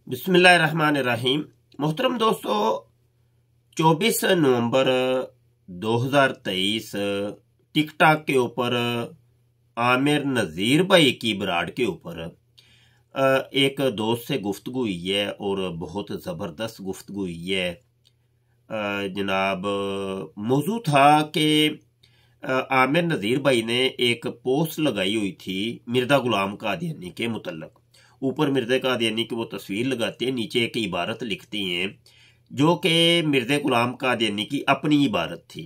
बिस्मिल्लाहिर्रहमानिर्रहीम। मोहतरम दोस्तों, 24 नवंबर 2023 टिकटॉक के ऊपर आमिर नज़ीर भाई की बराड़ के ऊपर एक दोस्त से गुफ्तगू हुई है और बहुत ज़बरदस्त गुफ्तगू हुई है। जनाब, मौजू था कि आमिर नज़ीर भाई ने एक पोस्ट लगाई हुई थी मिर्ज़ा गुलाम कादियानी के मुतल्लक। ऊपर मिर्ज़ा कादियानी की वो तस्वीर लगाते हैं, नीचे एक इबारत लिखती हैं जो कि मिर्ज़ा गुलाम कादियानी की अपनी इबारत थी।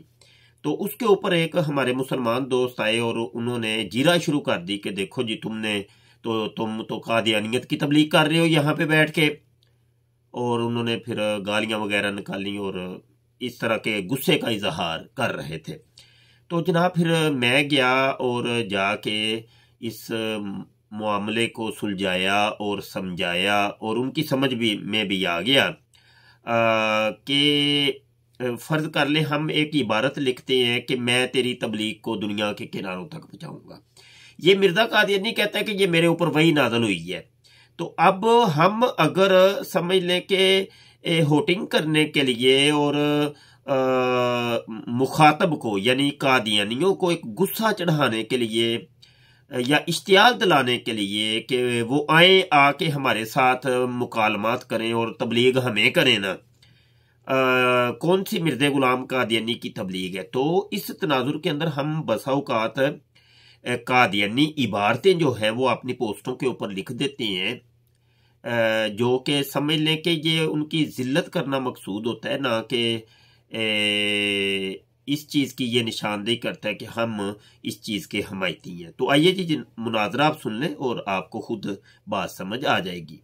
तो उसके ऊपर एक हमारे मुसलमान दोस्त आए और उन्होंने जीरा शुरू कर दी कि देखो जी, तुम तो कादियानियत की तबलीग कर रहे हो यहाँ पे बैठ के। और उन्होंने फिर गालियाँ वगैरह निकाली और इस तरह के गुस्से का इजहार कर रहे थे। तो जनाब, फिर मैं गया और जाके इस मामले को सुलझाया और समझाया और उनकी समझ में भी आ गया कि फ़र्ज़ कर ले हम एक इबारत लिखते हैं कि मैं तेरी तबलीग को दुनिया के किनारों तक पहुँचाऊँगा। ये मिर्ज़ा कादियानी कहता है कि ये मेरे ऊपर वही नाज़िल हुई है। तो अब हम अगर समझ लें कि होटिंग करने के लिए और मुखातब को यानी कादियानियों को एक गुस्सा चढ़ाने के लिए या इश्तियाल दिलाने के लिए कि वो आए आके हमारे साथ मुकालमात करें और तबलीग हमें करें ना, कौन सी मिर्ज़ा गुलाम कादियानी की तबलीग है। तो इस तनाजुर के अंदर हम बसा औकात कादियानी इबारतें जो है वो अपनी पोस्टों के ऊपर लिख देते हैं, जो कि समझ लें कि ये उनकी जिल्लत करना मकसूद होता है, ना कि इस चीज़ की ये निशानदेही करता है कि हम इस चीज़ के हमायती हैं। तो आइए जी, मुनाजरा आप सुन लें और आपको खुद बात समझ आ जाएगी।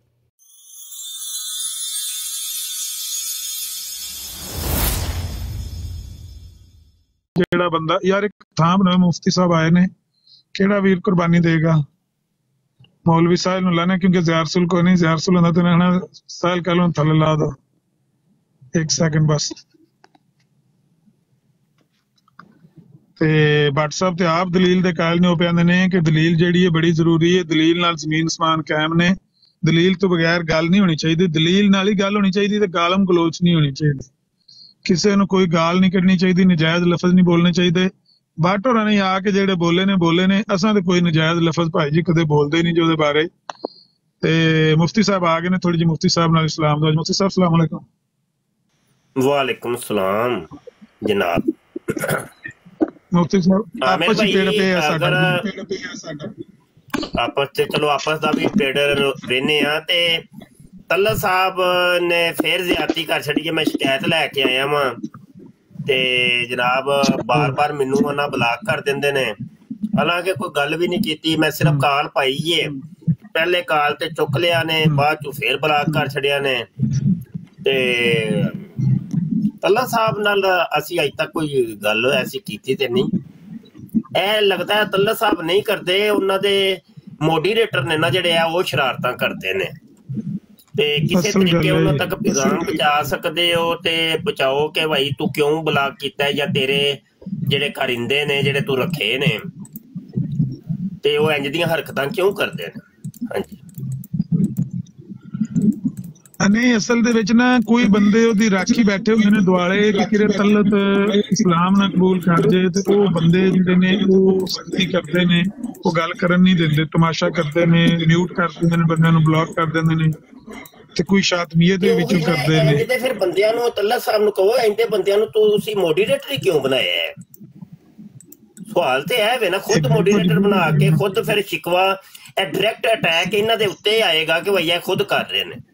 केड़ा बंदा यार, एक थां बनाओ, मुफ्ती साहब आए ने, केड़ा वीर कुर्बानी देगा मौलवी साहिल नु लाना, क्योंकि ज़ियारसुल को नहीं, ज़ियारसुल होंदा तो ना साहिल कल थले ला दो। एक सेकंड बस। ते भट्ट साहब ते आप दलील दे कायल ने, वो पे ने कि दलील जेड़ी है बड़ी जरूरी है, दलील नाल जमीन आसमान कायम ने, दलील तो बगैर गल नहीं होनी चाहिए, दलील नाल ही गल होनी चाहिए, ते गालम गलोच नहीं होनी चाहिए, किसी नूं कोई गाल नहीं कढ़नी चाहिए, नजायज लफज नहीं बोलने चाहिए। भट्ट होरां ने आके जेड़े बोले ने, असां ते कोई नजायज लफज भाई जी कदे बोलदे नहीं जो दे बारे। ते मुफ्ती साहब आ गए ने, थोड़ी जी मुफ्ती साहब नाल इस्लाम दो। मुफ्ती साहब अस्सलाम वालेकुम। वालेकुम सलाम जनाब। मुफ्ती साहब आमिर आपस भाई, पेड़ पे है अगर साडा आपस से चलो आपस का भी पेड़ वेने आ ते तल्ला साहब ने फिर ज्यादती कर छड़ी है। मैं शिकायत लैके आया वां ते जनाब बार बार मैनू ना ब्लॉक कर देंदे ने, हालांकि कोई गल भी नहीं की। मैं सिर्फ कॉल पाई है, पहले कॉल ते चुक लिया ने, बाद चो फिर ब्लॉक कर छड़िया ने। ते तल्ला साहब नाल असी अज तक कोई गल ऐसी कीती ते नहीं। ए लगता है तल्ला साहब नहीं करते, उन्हां दे मोडीरेटर ने ना जेड़े वो शरारतां करते ने। ते किसी तरीके उन्हां तक पैगाम पहुंचा सकते हो ते पहुंचाओ कि भाई तू क्यों ब्लॉक किया है, या तेरे जेड़े कारिंदे ने जेड़े तू रखे ने ते वो इंज दियां हरकतां क्यों करते ने। हाँ जी। नहीं, असल दे विच ना कोई बंदे ओदी राखी बैठे हुए ने दुआले कि किरे तलत इस्लाम ना कबूल कर जे, ते वो बंदे जिहड़े ने वो सख्ती करते ने, वो गल करन नहीं दिंदे, तमाशा करते ने, म्यूट कर दिंदे ने, बंदे नूं ब्लॉक कर दिंदे ने, ते कोई शातमियत दे विचों करदे ने। ते फिर बंदियां नूं तल्ला साहब नूं कहो, इंदे बंदियां नूं तुसीं मोडीरेटर ही क्यों बनाया है। सवाल ते है वे ना, खुद मोडीरेटर बना के खुद फिर शिकवा डायरेक्ट अटैक इन्हां दे उत्ते आएगा कि भैया खुद कर रहे ने।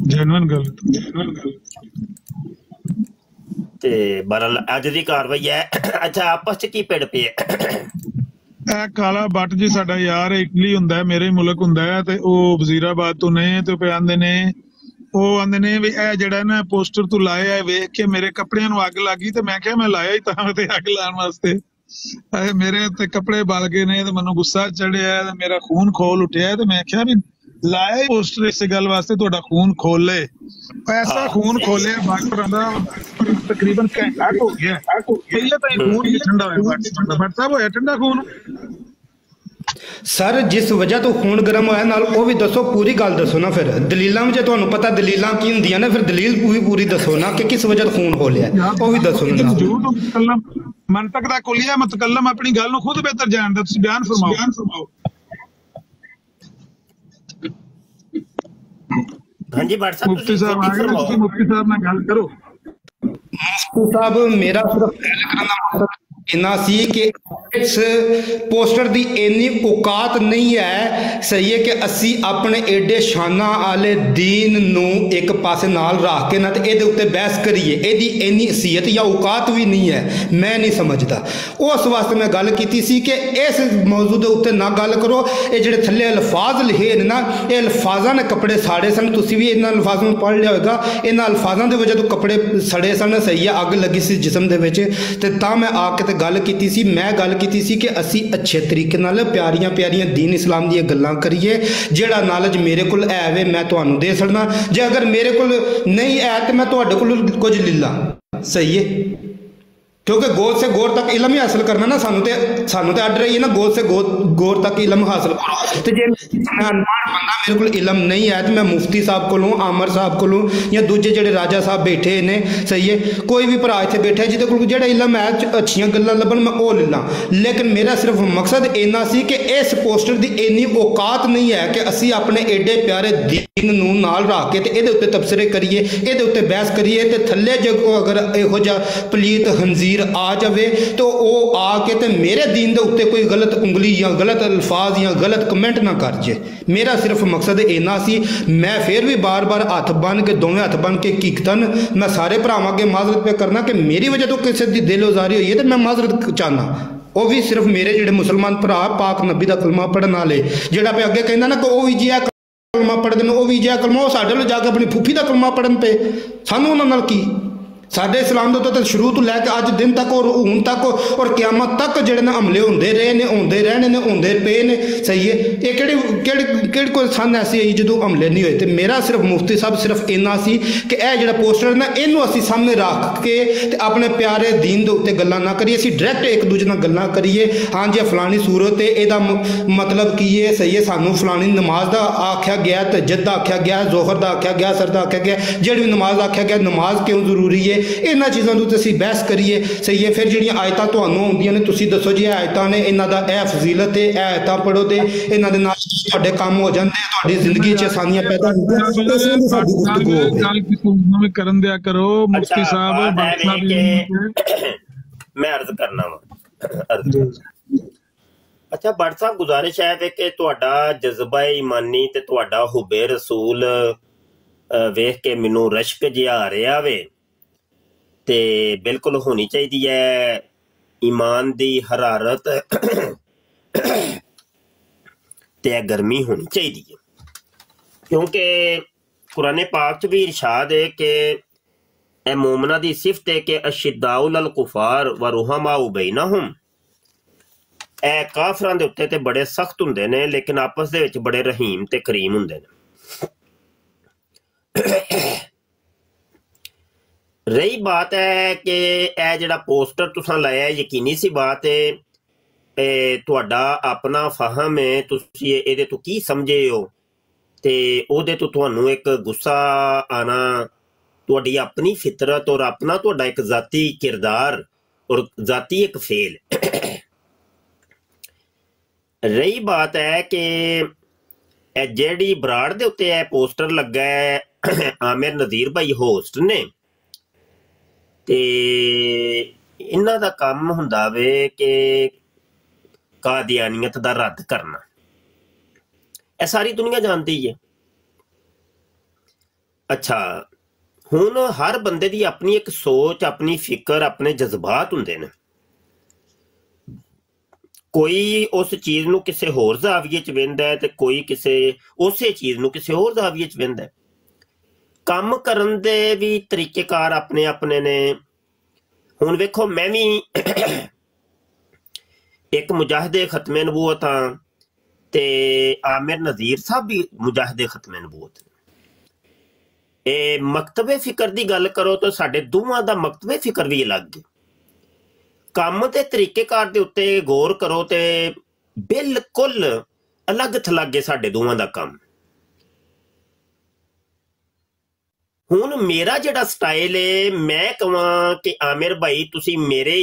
जेन्युइन गल ते बहरहाल अज दी कार्रवाई है। अच्छा, आपस च की पेड़ पे है। काला बट जी साडा यार इटली हुंदा है, मेरे मुल्क हुंदा है, ते ओ वजीराबाद तो ने, ते पे आंदे ने आंदे ने भी ए जेड़ा ना पोस्टर तू लाया है वेख के मेरे कपड़ियां नूं अग लग गई, ते मैं क्या मैं लाया ही तां ते अग लाण वास्ते। मेरे ते कपड़े बल गए ने, ते मैनूं गुस्सा चढ़िया, ते मेरा खून खोल उठिया, ते मैं क्या भी लाया ही पोस्टर इस गल वास्ते तुहाडा खून खोले। ऐसा खून खोले बाकी तकरीबन घंटा हो गया, पहले तो खून ही ठंडा होया। भट्ट साहब होया ठंडा खून। ਸਰ ਜਿਸ ਵਜ੍ਹਾ ਤੋਂ ਖੂਨ ਗਰਮ ਹੋਇਆ ਨਾਲ ਉਹ ਵੀ ਦੱਸੋ, ਪੂਰੀ ਗੱਲ ਦੱਸੋ ਨਾ। ਫਿਰ ਦਲੀਲਾਂ ਵਿੱਚ ਤੁਹਾਨੂੰ ਪਤਾ ਦਲੀਲਾਂ ਕੀ ਹੁੰਦੀਆਂ ਨੇ, ਫਿਰ ਦਲੀਲ ਪੂਰੀ ਦੱਸੋ ਨਾ ਕਿ ਕਿਸ ਵਜ੍ਹਾ ਤੋਂ ਖੂਨ ਖੋਲਿਆ, ਉਹ ਵੀ ਦੱਸੋ ਨਾ। ਮੰਤਕ ਦਾ ਕੁਲੀਆ ਮੁਤਕੱਲਮ ਆਪਣੀ ਗੱਲ ਨੂੰ ਖੁਦ ਬਿਹਤਰ ਜਾਣਦਾ, ਤੁਸੀਂ ਬਿਆਨ ਫਰਮਾਓ। ਹਾਂਜੀ ਬਾਟ ਸਾਹਿਬ, ਮੁਫਤੀ ਸਾਹਿਬ ਆ ਗਏ, ਤੁਸੀਂ ਮੁਫਤੀ ਸਾਹਿਬ ਨਾਲ ਗੱਲ ਕਰੋ। ਮੁਫਤੀ ਸਾਹਿਬ ਮੇਰਾ ਸਿਰਫ ਗੱਲ ਕਰਨ ਦਾ ਮਕਸਦ ਇੰਨਾ ਸੀ ਕਿ ਇਸ ਪੋਸਟਰ ਦੀ ਇੰਨੀ ਔਕਾਤ ਨਹੀਂ ਹੈ, ਸਹੀ ਹੈ, ਕਿ ਅਸੀਂ ਆਪਣੇ ਏਡੇ ਸ਼ਾਨਾਂ ਵਾਲੇ ਦੀਨ ਨੂੰ ਇੱਕ ਪਾਸੇ ਨਾਲ ਰੱਖ ਕੇ ਨਾ ਤੇ ਇਹਦੇ ਉੱਤੇ ਬਹਿਸ ਕਰੀਏ। ਇਹਦੀ ਇੰਨੀ ਹਸੀਅਤ ਜਾਂ ਔਕਾਤ ਵੀ ਨਹੀਂ ਹੈ, ਮੈਂ ਨਹੀਂ ਸਮਝਦਾ। ਉਸ ਵਾਸਤੇ ਮੈਂ ਗੱਲ ਕੀਤੀ ਸੀ ਕਿ ਇਸ ਮੌਜੂ ਦੇ ਉੱਤੇ ਨਾ ਗੱਲ ਕਰੋ। ਇਹ ਜਿਹੜੇ ਥੱਲੇ ਅਲਫਾਜ਼ ਲਿਖੇ ਨੇ ਨਾ, ਇਹ ਅਲਫਾਜ਼ਾਂ ਨੇ ਕੱਪੜੇ ਸਾੜੇ ਸਨ। ਤੁਸੀਂ ਵੀ ਇਹਨਾਂ ਅਲਫਾਜ਼ਾਂ ਨੂੰ ਪੜ੍ਹ ਲਿਆ ਹੋਏਗਾ। ਇਹਨਾਂ ਅਲਫਾਜ਼ਾਂ ਦੇ ਵਜ੍ਹਾ ਤੋਂ ਕੱਪੜੇ ਸੜੇ ਸਨ, ਸਹੀ ਹੈ, ਅੱਗ ਲੱਗੀ ਸੀ ਜਿਸਮ ਦੇ ਵਿੱਚ। ਤੇ ਤਾਂ ਮੈਂ ਆ ਕੇ ਗੱਲ ਕੀਤੀ ਸੀ, ਮੈਂ ਗੱਲ ਕੀਤੀ ਸੀ ਕਿ ਅਸੀਂ ਅੱਛੇ ਤਰੀਕੇ ਨਾਲ ਪਿਆਰੀਆਂ ਪਿਆਰੀਆਂ ਦੀਨ ਇਸਲਾਮ ਦੀਆਂ ਗੱਲਾਂ ਕਰੀਏ। ਜਿਹੜਾ ਨੌਲੇਜ ਮੇਰੇ ਕੋਲ ਹੈ ਵੇ ਮੈਂ ਤੁਹਾਨੂੰ ਦੇ ਸਕਦਾ, ਜੇ ਅਗਰ ਮੇਰੇ ਕੋਲ ਨਹੀਂ ਹੈ ਤੇ ਮੈਂ ਤੁਹਾਡੇ ਕੋਲ ਕੁਝ ਲੈ ਲਾਂ, ਸਹੀ ਹੈ। क्योंकि गोद से गोर तक इलम ही हासिल करना ना, सानू ते अड रही है ना, गोद से गोर तक इलम हासिल करो। तो जे अनपढ़ बंदा मेरे को इलम नहीं है तो मैं मुफ्ती साहब को लूँ, आमर साहब को लूँ, या दूजे जेडे राजा साहब बैठे ने, सही है, कोई भी भरा इत्थे बैठा जिहदे कोल जेड़ा इलम है अच्छियां गल्लां लभन, मैं वो ले ला। लेकिन मेरा सिर्फ मकसद इन्ना सी कि इस पोस्टर की इन्नी औकात नहीं है कि असी अपने एडे प्यारे दीन नूं नाल रख के ते इहदे उत्ते तबसरे करिए, इहदे उत्ते बहस करिए, ते थल्ले जे अगर इहो जिहा पलीत खंजीर आ जाए तो वह आके तो मेरे दीन के उत्ते कोई गलत उंगली या गलत अल्फाज या गलत कमेंट ना कर जे। मेरा सिर्फ मकसद इन्ना सी। मैं फिर भी बार बार हथ बन के, दोवें हथ बन के कीकतन मैं सारे भरावां अगे माजरत पे करना कि मेरी वजह तो किसी की दिल उजारी हुई है तो मैं माजरत चाहना। वो भी सिर्फ मेरे जिहड़े मुसलमान भरा पाक नबी का कलमा पढ़न वाले, जिहड़ा पे अगे कहंदा ना कि वो भी जिहा कलमा पढ़दे ने, वो भी जिहा कलमा, वो साडे नाल जाके अपनी फूफी का कलमा पढ़न पे, सानू उन्हां नाल की। साडे इस्लाम के तो शुरू तो लैके अज दिन तक और हूँ तक और क्यामत तक जिहड़े ने हमले होंदे रहे ने, होंदे रहने ने, होंदे पे ने, सही है। ये किहड़ी कोई सन ऐसी आई जो हमले नहीं होए। तो मेरा सिर्फ मुफ्ती साहब सिर्फ इन्ना सी कि यह जिहड़ा पोस्टर ना, इनू असीं सामने रख के ते अपने प्यारे दीन के उत्ते गल्लां ना करिए, असीं डायरैक्ट एक दूजे नाल गल्लां करिए। हाँ जी फलानी सूरत है, इहदा मतलब की है, सही है, सानू फलानी नमाज का आख्या गया, तहज्जुद दा आख्या गया, जोहर दा आख्या गया, असर दा आख्या गया, जिहड़ी नमाज आख्या गया, नमाज क्यों जरूरी है, इन्हां चीज़ों तो असीं बहस करिए, सही है। फिर जिहड़ियां आयतां तुहानूं आउंदियां ने, तुसीं दसो जी आयतां ने, इन्हां दा यह फजीलत है, यह आयतां पढ़ो तो इन्हां दे नाल तुहाडे काम हो जांदे, तुहाडी जिंदगी च आसानियां पैदा होंदियां। इस लई साडी गुफ्तगू होवे, गल किसी करन दिया करो। मुफ्ती साहब मैं अर्ज करना वा। अच्छा भट्ट साहब, गुजारिश है कि तुहाडा जज्बा ईमानी ते तुहाडा हुब्बे रसूल वेख के मैनू रश्क जिहा आ रहा वे, ते बिल्कुल होनी चाहिए है ईमान दी हरारत ते गर्मी होनी चाहिए है, क्योंकि कुरान पाक च भी इरशाद है कि ए मोमना दी सिफत है कि अशिद्दाउल अल कुफार व रुहमाउ बैनहुम, ए काफरां दे उत्ते ते बड़े सख्त हुंदे ने लेकिन आपस दे विच बड़े रहीम ते करीम हुंदे ने। रही बात है कि यह जिहड़ा पोस्टर तुसां लाया, यकीनी सी बात है तुहाडा अपना फहम है, तुसीं इहदे तो की समझे हो, ते ओहदे तो तुहानूं एक गुस्सा आना, तुहाडी अपनी फितरत और अपना तुहाडा एक जाती किरदार और जाती एक फेल। रही बात है कि जिहड़ी बराड़ दे उत्ते पोस्टर लगा है आमिर नज़ीर भाई होस्ट ने, ते इन्हां दा काम हुंदा वे कि कादियानियत दा रद्द करना, यह सारी दुनिया जानती है। अच्छा हुण हर बंदे दी अपनी एक सोच, अपनी फिक्र, अपने जज्बात हुंदे ने। कोई उस चीज़ नूं किसी होर ज़ाविये च वेंदा है ते कोई किसी उसे चीज़ नूं किसी होर ज़ाविये च वेंदा है। काम करन दे भी तरीकेकार अपने अपने ने। हुण वेखो मैं भी एक मुजाहिदे खत्मे नबूवत हाँ ते आमिर नज़ीर साहब भी मुजाहिदे खत्मे नबूवत। ए मकतबे फिक्र की गल करो तो साडे दोवां दा मकतबे फिक्र भी अलग है। काम के तरीकेकार के उत्ते गौर करो तो बिल्कुल अलग थलग है साडे दोवां दा काम। हुण मेरा जिहड़ा स्टाइल है, मैं कहां कि आमिर भाई तुसी मेरे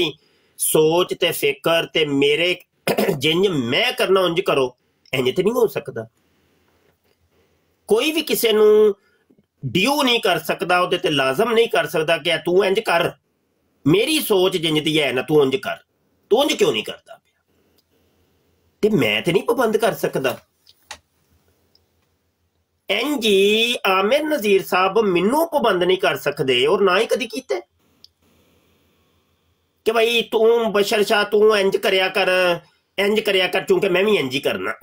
सोच ते फिकर ते मेरे जिंज मैं करना उंज करो, इंज ते नहीं हो सकदा। कोई भी किसी नूं ड्यू नहीं कर सकदा, उहदे ते लाजम नहीं कर सकदा कि तू इंज कर, मेरी सोच जिंज दी है ना तू उंज कर, तू उंज क्यों नहीं करदा पिया, ते मैं ते नहीं पाबंद कर सकदा। इंजी आमिर नज़ीर साहब मैनू पाबंद नहीं कर सकते और ना ही कदी कीते कि भाई तू बशर शाह तू इंज करया कर, इंज करया कर, चूंकि मैं भी इंज ही करना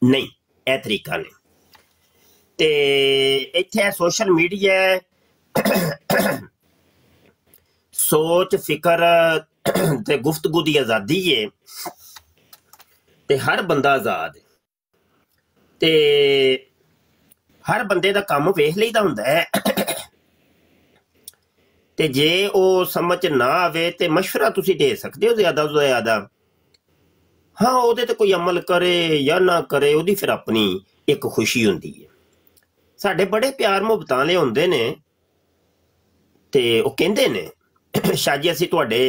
नहीं, यह तरीका नहीं। ते इत्थे सोशल मीडिया सोच फिकर ते गुफ्तगू की आज़ादी है, ते हर बंदा आज़ाद है, ते हर बंदे दा काम वेख लईदा हुंदा है। ते जे वो समझ ना आवे ते मशवरा तुसी दे सकते हो ज्यादा तो ज्यादा। हाँ ओहदे ते कोई अमल करे या ना करे ओहदी फिर अपनी एक खुशी हुंदी है। साडे बड़े प्यार मुहब्बत वाले हुंदे ने ते ओ कहंदे ने शाह जी असीं तुहाडे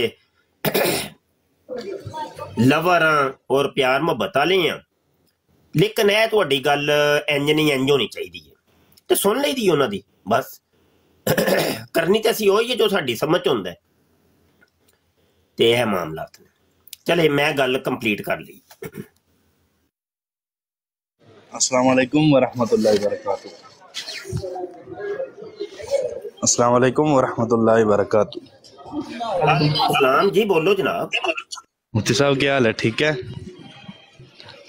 लवर हां और प्यार मुहब्बत वाले हां, लेकिन यह तुहाडी गल इंज नहीं इंज होनी चाहिए है, तो सुन ली दी उन्हां दी बस। करनी तो असीं ओही है जो साडी समझ हुंदा है, ते यह मामला ने। चले मैं गल कंप्लीट कर ली। अस्सलाम वालेकुम वरहमतुल्लाहि वबरकातुहू। अस्सलाम वालेकुम वरहमतुल्लाहि वबरकातुहू। सलाम जी, बोलो जनाब। मुफ्ती साहब क्या हाल है, ठीक है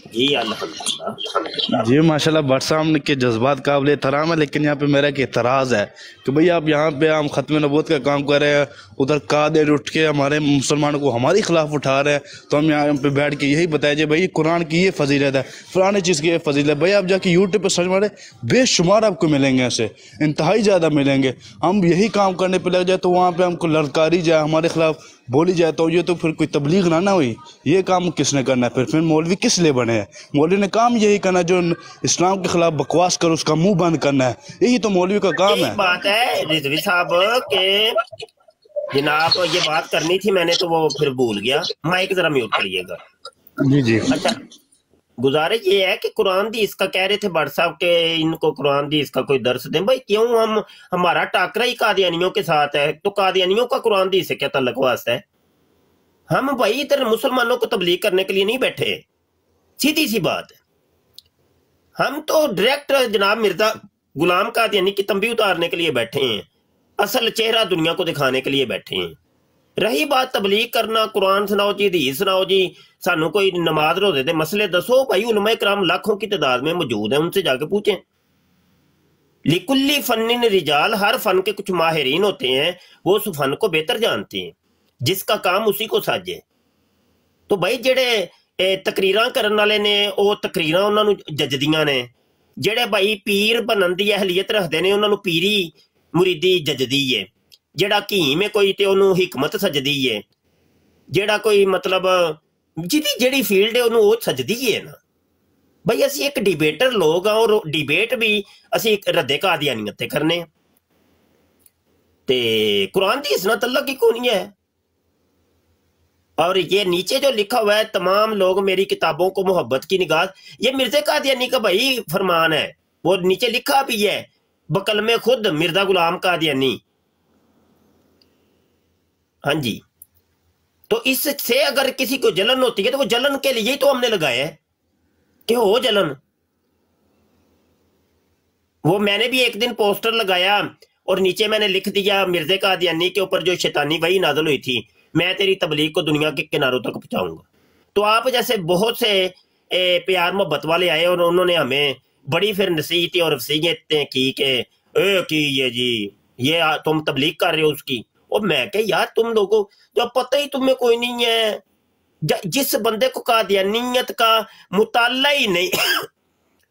जी अल्हम्दुलिल्लाह। जी माशाल्लाह। भट्ट साहब के जज्बात काबिल एहतराम है, लेकिन यहाँ पे मेरा एक एतराज़ है कि भाई आप यहाँ पे हम ख़त्म नबूवत का काम कर रहे हैं, उधर कादिर उठ के हमारे मुसलमानों को हमारे खिलाफ उठा रहे हैं, तो हम यहाँ पे बैठ के यही बताए जे भाई कुरान की ये फजीलत है, फलाने चीज़ की ये फजीलत है। भाई आप जाके यूट्यूब पर सर्च मारे, बेशुमार आपको मिलेंगे, ऐसे इंतहाई ज़्यादा मिलेंगे। हम यही काम करने पर लग जाए तो वहाँ पर हमको ललकारी जाए, हमारे खिलाफ बोली जाए, तो ये तो फिर कोई तबलीग ना हुई। ये काम किसने करना है? फिर मौलवी किस लिए बने हैं? मौलवी ने काम यही करना जो इस्लाम के खिलाफ बकवास करो उसका मुंह बंद करना है, यही तो मौलवी का काम है। बात है रिजवी साहब के जनाब, ये बात करनी थी मैंने तो वो फिर भूल गया। माइक जरा म्यूट करिएगा। जी जी। अच्छा, गुजारिश ये है कि कुरान दी इसका कह रहे थे भट्ट साहब के इनको कुरान दी इसका कोई दर्स दें। भाई क्यों हम हमारा टाकरा ही कादियानियों के साथ है, तो कादियानियों का कुरान दी से क्या तल्लुक वास्ता है? हम भाई इधर मुसलमानों को तबलीग करने के लिए नहीं बैठे, सीधी सी बात है। हम तो डायरेक्ट जनाब मिर्जा गुलाम कादियानी की तंबी उतारने के लिए बैठे हैं, असल चेहरा दुनिया को दिखाने के लिए बैठे हैं। रही बात तबलीग करना, कुरान सुनाओ जी, हदीस सुनाओ जी, सानू कोई नमाज रोजे दे मसले दसो, भाई उलमा इकराम लाखों की तादाद में मौजूद है, उनसे जाके पूछें। लिकुल्ली फन्निन रिजाल, हर फन के कुछ माहिरीन होते हैं, वो उस फन को बेहतर जानते हैं, जिसका काम उसी को साजे। तो भाई जेड़े तकरीरां करन वाले ने वो तकरीरां उन्हां नूं जजदियां ने, जेड़े भाई पीर बनन दी अहलियत रखदे ने उन्हां नूं पीरी मुरीदी जजदी है, जेड़ा हकीम है कोई ते उन्होंने हिकमत सजदी है, जेड़ा कोई मतलब जिहदी जेड़ी फील्ड है उन्होंने वो सजदी है ना। भाई असी एक डिबेटर लोग हाँ, और डिबेट भी असी रद्दे कादियानियत ते करने, ते कुरान दी इस नाल तल्लुक ही कोई नहीं है। और ये नीचे जो लिखा हुआ है, तमाम लोग मेरी किताबों को मोहब्बत की निगाह, ये मिर्जा कादियानी का भाई फरमान है, वो नीचे लिखा भी है बकल में खुद मिर्जा गुलाम कादियानी। हाँ जी, तो इससे अगर किसी को जलन होती है तो वो जलन के लिए ही तो हमने लगाया है कि हो जलन। वो मैंने भी एक दिन पोस्टर लगाया और नीचे मैंने लिख दिया मिर्जे कादियानी के ऊपर जो शैतानी वही नाज़िल हुई थी, मैं तेरी तबलीग को दुनिया के किनारों तक पहुंचाऊंगा। तो आप जैसे बहुत से प्यार मोहब्बत वाले आए और उन्होंने हमें बड़ी फिर नसीहतें और वसीयतें की कि ये जी ये तुम तबलीग कर रहे हो उसकी। और मैं कह यार तुम लोगों जो पता ही तुम्हें कोई नहीं है, जिस बंदे को कादियानियत का मुताला ही नहीं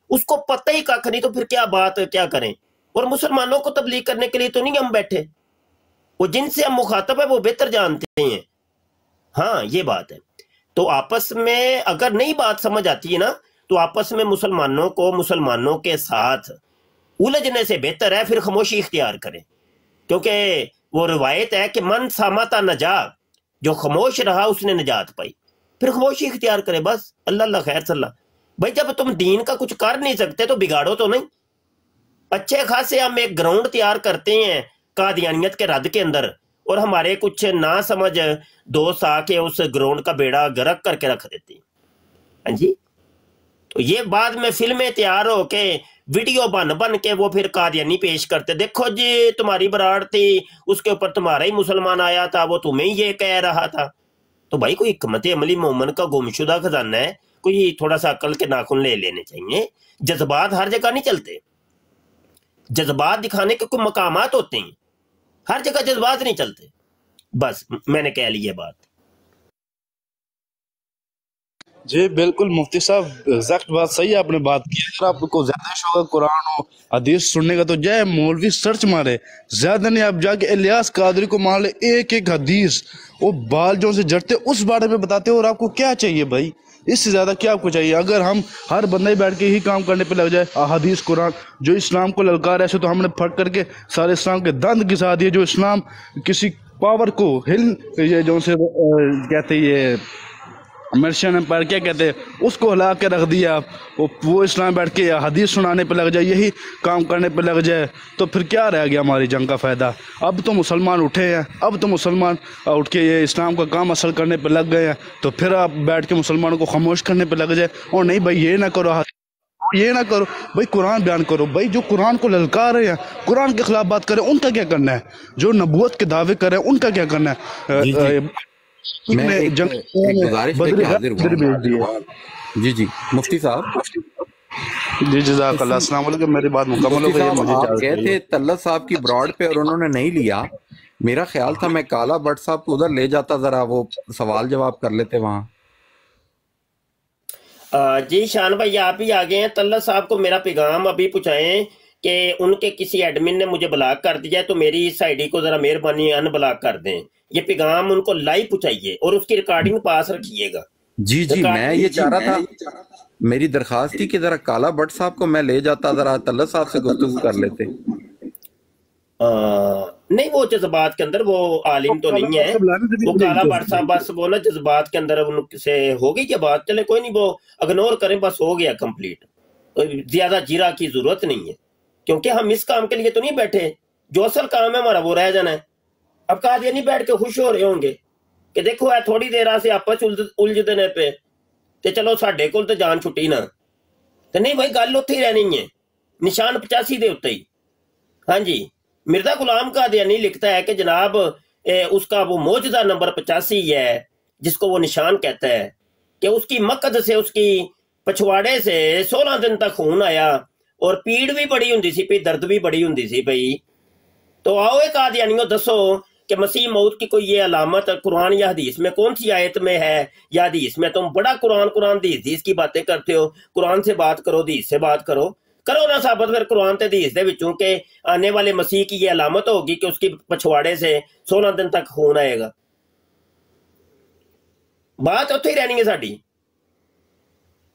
उसको पता ही कख नहीं, तो फिर क्या बात क्या करें। और मुसलमानों को तबलीग करने के लिए तो नहीं हम बैठे, वो जिनसे हम मुखातब है वो बेहतर जानते हैं। हाँ ये बात है। तो आपस में अगर नई बात समझ आती है ना, तो आपस में मुसलमानों को मुसलमानों के साथ उलझने से बेहतर है फिर खामोशी इख्तियार करें, क्योंकि वो रिवायत है कि मन सामाता नजा, जो खामोश रहा उसने निजात पाई। फिर खामोशी इख्तियार करे, बस अल्लाह अल्लाह खैर सल्ला। भाई जब तुम दीन का कुछ कर नहीं सकते तो बिगाड़ो तो नहीं। अच्छे खासे हम एक ग्राउंड तैयार करते हैं कादियानियत के रद के अंदर, और हमारे कुछ ना समझ दोस्त आके उस ग्राउंड का बेड़ा गर्क करके रख देते हैं। हाँ जी, तो ये बाद में फिल्में तैयार हो के वीडियो बन बन के वो फिर कादियानी पेश करते, देखो जी तुम्हारी बराड़ थी, उसके ऊपर तुम्हारा ही मुसलमान आया था, वो तुम्हें ये कह रहा था। तो भाई कोई हिकमत अमली मोमन का गुमशुदा खजाना है, कोई थोड़ा सा अकल के नाखून ले लेने चाहिए। जज्बात हर जगह नहीं चलते, जज्बात दिखाने के कोई मकामात होते हैं, हर जगह जज्बात नहीं चलते। बस मैंने कह ली ये बात। जी बिल्कुल मुफ्ती साहब, एग्जैक्ट बात सही है, आपने बात की। अगर आपको ज्यादा शौक है कुरान और हदीस सुनने का तो जय मौलवी सर्च मारे, ज्यादा नहीं आप जाके इलियास कादरी को मान ले, एक एक हदीस वो बाल जो से जड़ते उस बारे में बताते हो। और आपको क्या चाहिए भाई, इससे ज्यादा क्या आपको चाहिए? अगर हम हर बंदा ही बैठ के ही काम करने पे लग जाए, हदीस कुरान जो इस्लाम को ललकार ऐसे, तो हमने फट करके सारे इस्लाम के दंद घिसा दिए। जो इस्लाम किसी पावर को हिल, ये जो से कहते ये अमेरिकन एम्पायर क्या कहते हैं, उसको हिला के रख दिया। वो इस्लाम बैठ के हदीस सुनाने पे लग जाए, यही काम करने पे लग जाए, तो फिर क्या रह गया हमारी जंग का फ़ायदा? अब तो मुसलमान उठे हैं, अब तो मुसलमान उठ के ये इस्लाम का काम असल करने पे लग गए हैं, तो फिर आप बैठ के मुसलमानों को खामोश करने पे लग जाए। और नहीं भाई ये ना करो, ये ना करो भाई, कुरान बयान करो। भाई जो कुरान को ललकार रहे हैं, कुरान के खिलाफ बात करें, उनका क्या करना है? जो नबूवत के दावे करें, उनका क्या करना है? मैं एक गुजारिश लेके हाजिर हुआ। जी जी मुफ्ती साहब, जी जज़ाकल्लाह, अस्सलाम वालेकुम। मेरी बात मुकम्मल हो गई है। मुझे आप गए थे तल्लत साहब की ब्रॉड पे और उन्होंने नहीं लिया। मेरा ख्याल था मैं काला भट्ट साहब को उधर ले जाता, जरा वो सवाल जवाब कर लेते वहाँ। जी शान भाई आप ही आ गए हैं। तल्लत साहब को मेरा पैगाम अभी पहुंचाएं कि उनके किसी एडमिन ने मुझे ब्लॉक कर दिया है, तो मेरी इस आईडी को जरा मेहरबानी अनब्लॉक कर दें। ये पैगाम उनको लाइव पहुंचाइए और उसकी रिकॉर्डिंग पास रखिएगा। जी जी मैं ये चाह रहा था, मेरी दरखास्त थी कि जरा काला भट्ट साहब को मैं ले जाता, जरा तल्लत साहब से गुफ्तगू कर लेते। नहीं वो जज्बात के अंदर वो आलिम तो नहीं है, वो काला भट्ट साहब बस वो ना जज्बात के अंदर उनसे हो गई क्या बात, चले कोई नहीं, वो इग्नोर करें, बस हो गया कंप्लीट। ज्यादा जीरा की जरूरत नहीं है, क्योंकि हम इस काम के लिए तो नहीं बैठे, जो असल काम है हमारा वो रह जाना है। अब कादियानी नहीं बैठ के खुश हो रहे होंगे कि देखो है थोड़ी देर से आपस उलझते ने पे, ते चलो साडे कोल तो जान छुट्टी ना, तो नहीं भाई गल उत्थे ही रहनी है, निशान 85 दे उत्ते ही। हाँ जी, मिर्जा गुलाम कादियानी लिखता है कि जनाब उसका वो मौजूदा नंबर 85 है, जिसको वो निशान कहता है, कि उसकी मकद से, उसकी पछवाड़े से 16 दिन तक खून आया और पीड़ भी बड़ी हुंदी सी पई, दर्द भी बड़ी हुंदी सी पई। तो आओ एक कादियानियों दसो कि मसीह मौत की कोई ये अलामत कुरान या हदीस में कौन सी आयत में है या हदीस में? तुम बड़ा कुरान हदीस की बातें करते हो, कुरान से बात करो, हदीस से बात करो ना साबित फिर कुरान ते हदीस दे विचों के आने वाले मसीह की ये अलामत होगी कि उसकी पछवाड़े से 16 दिन तक खून आएगा। बात उत्थे ही रहनी है साडी।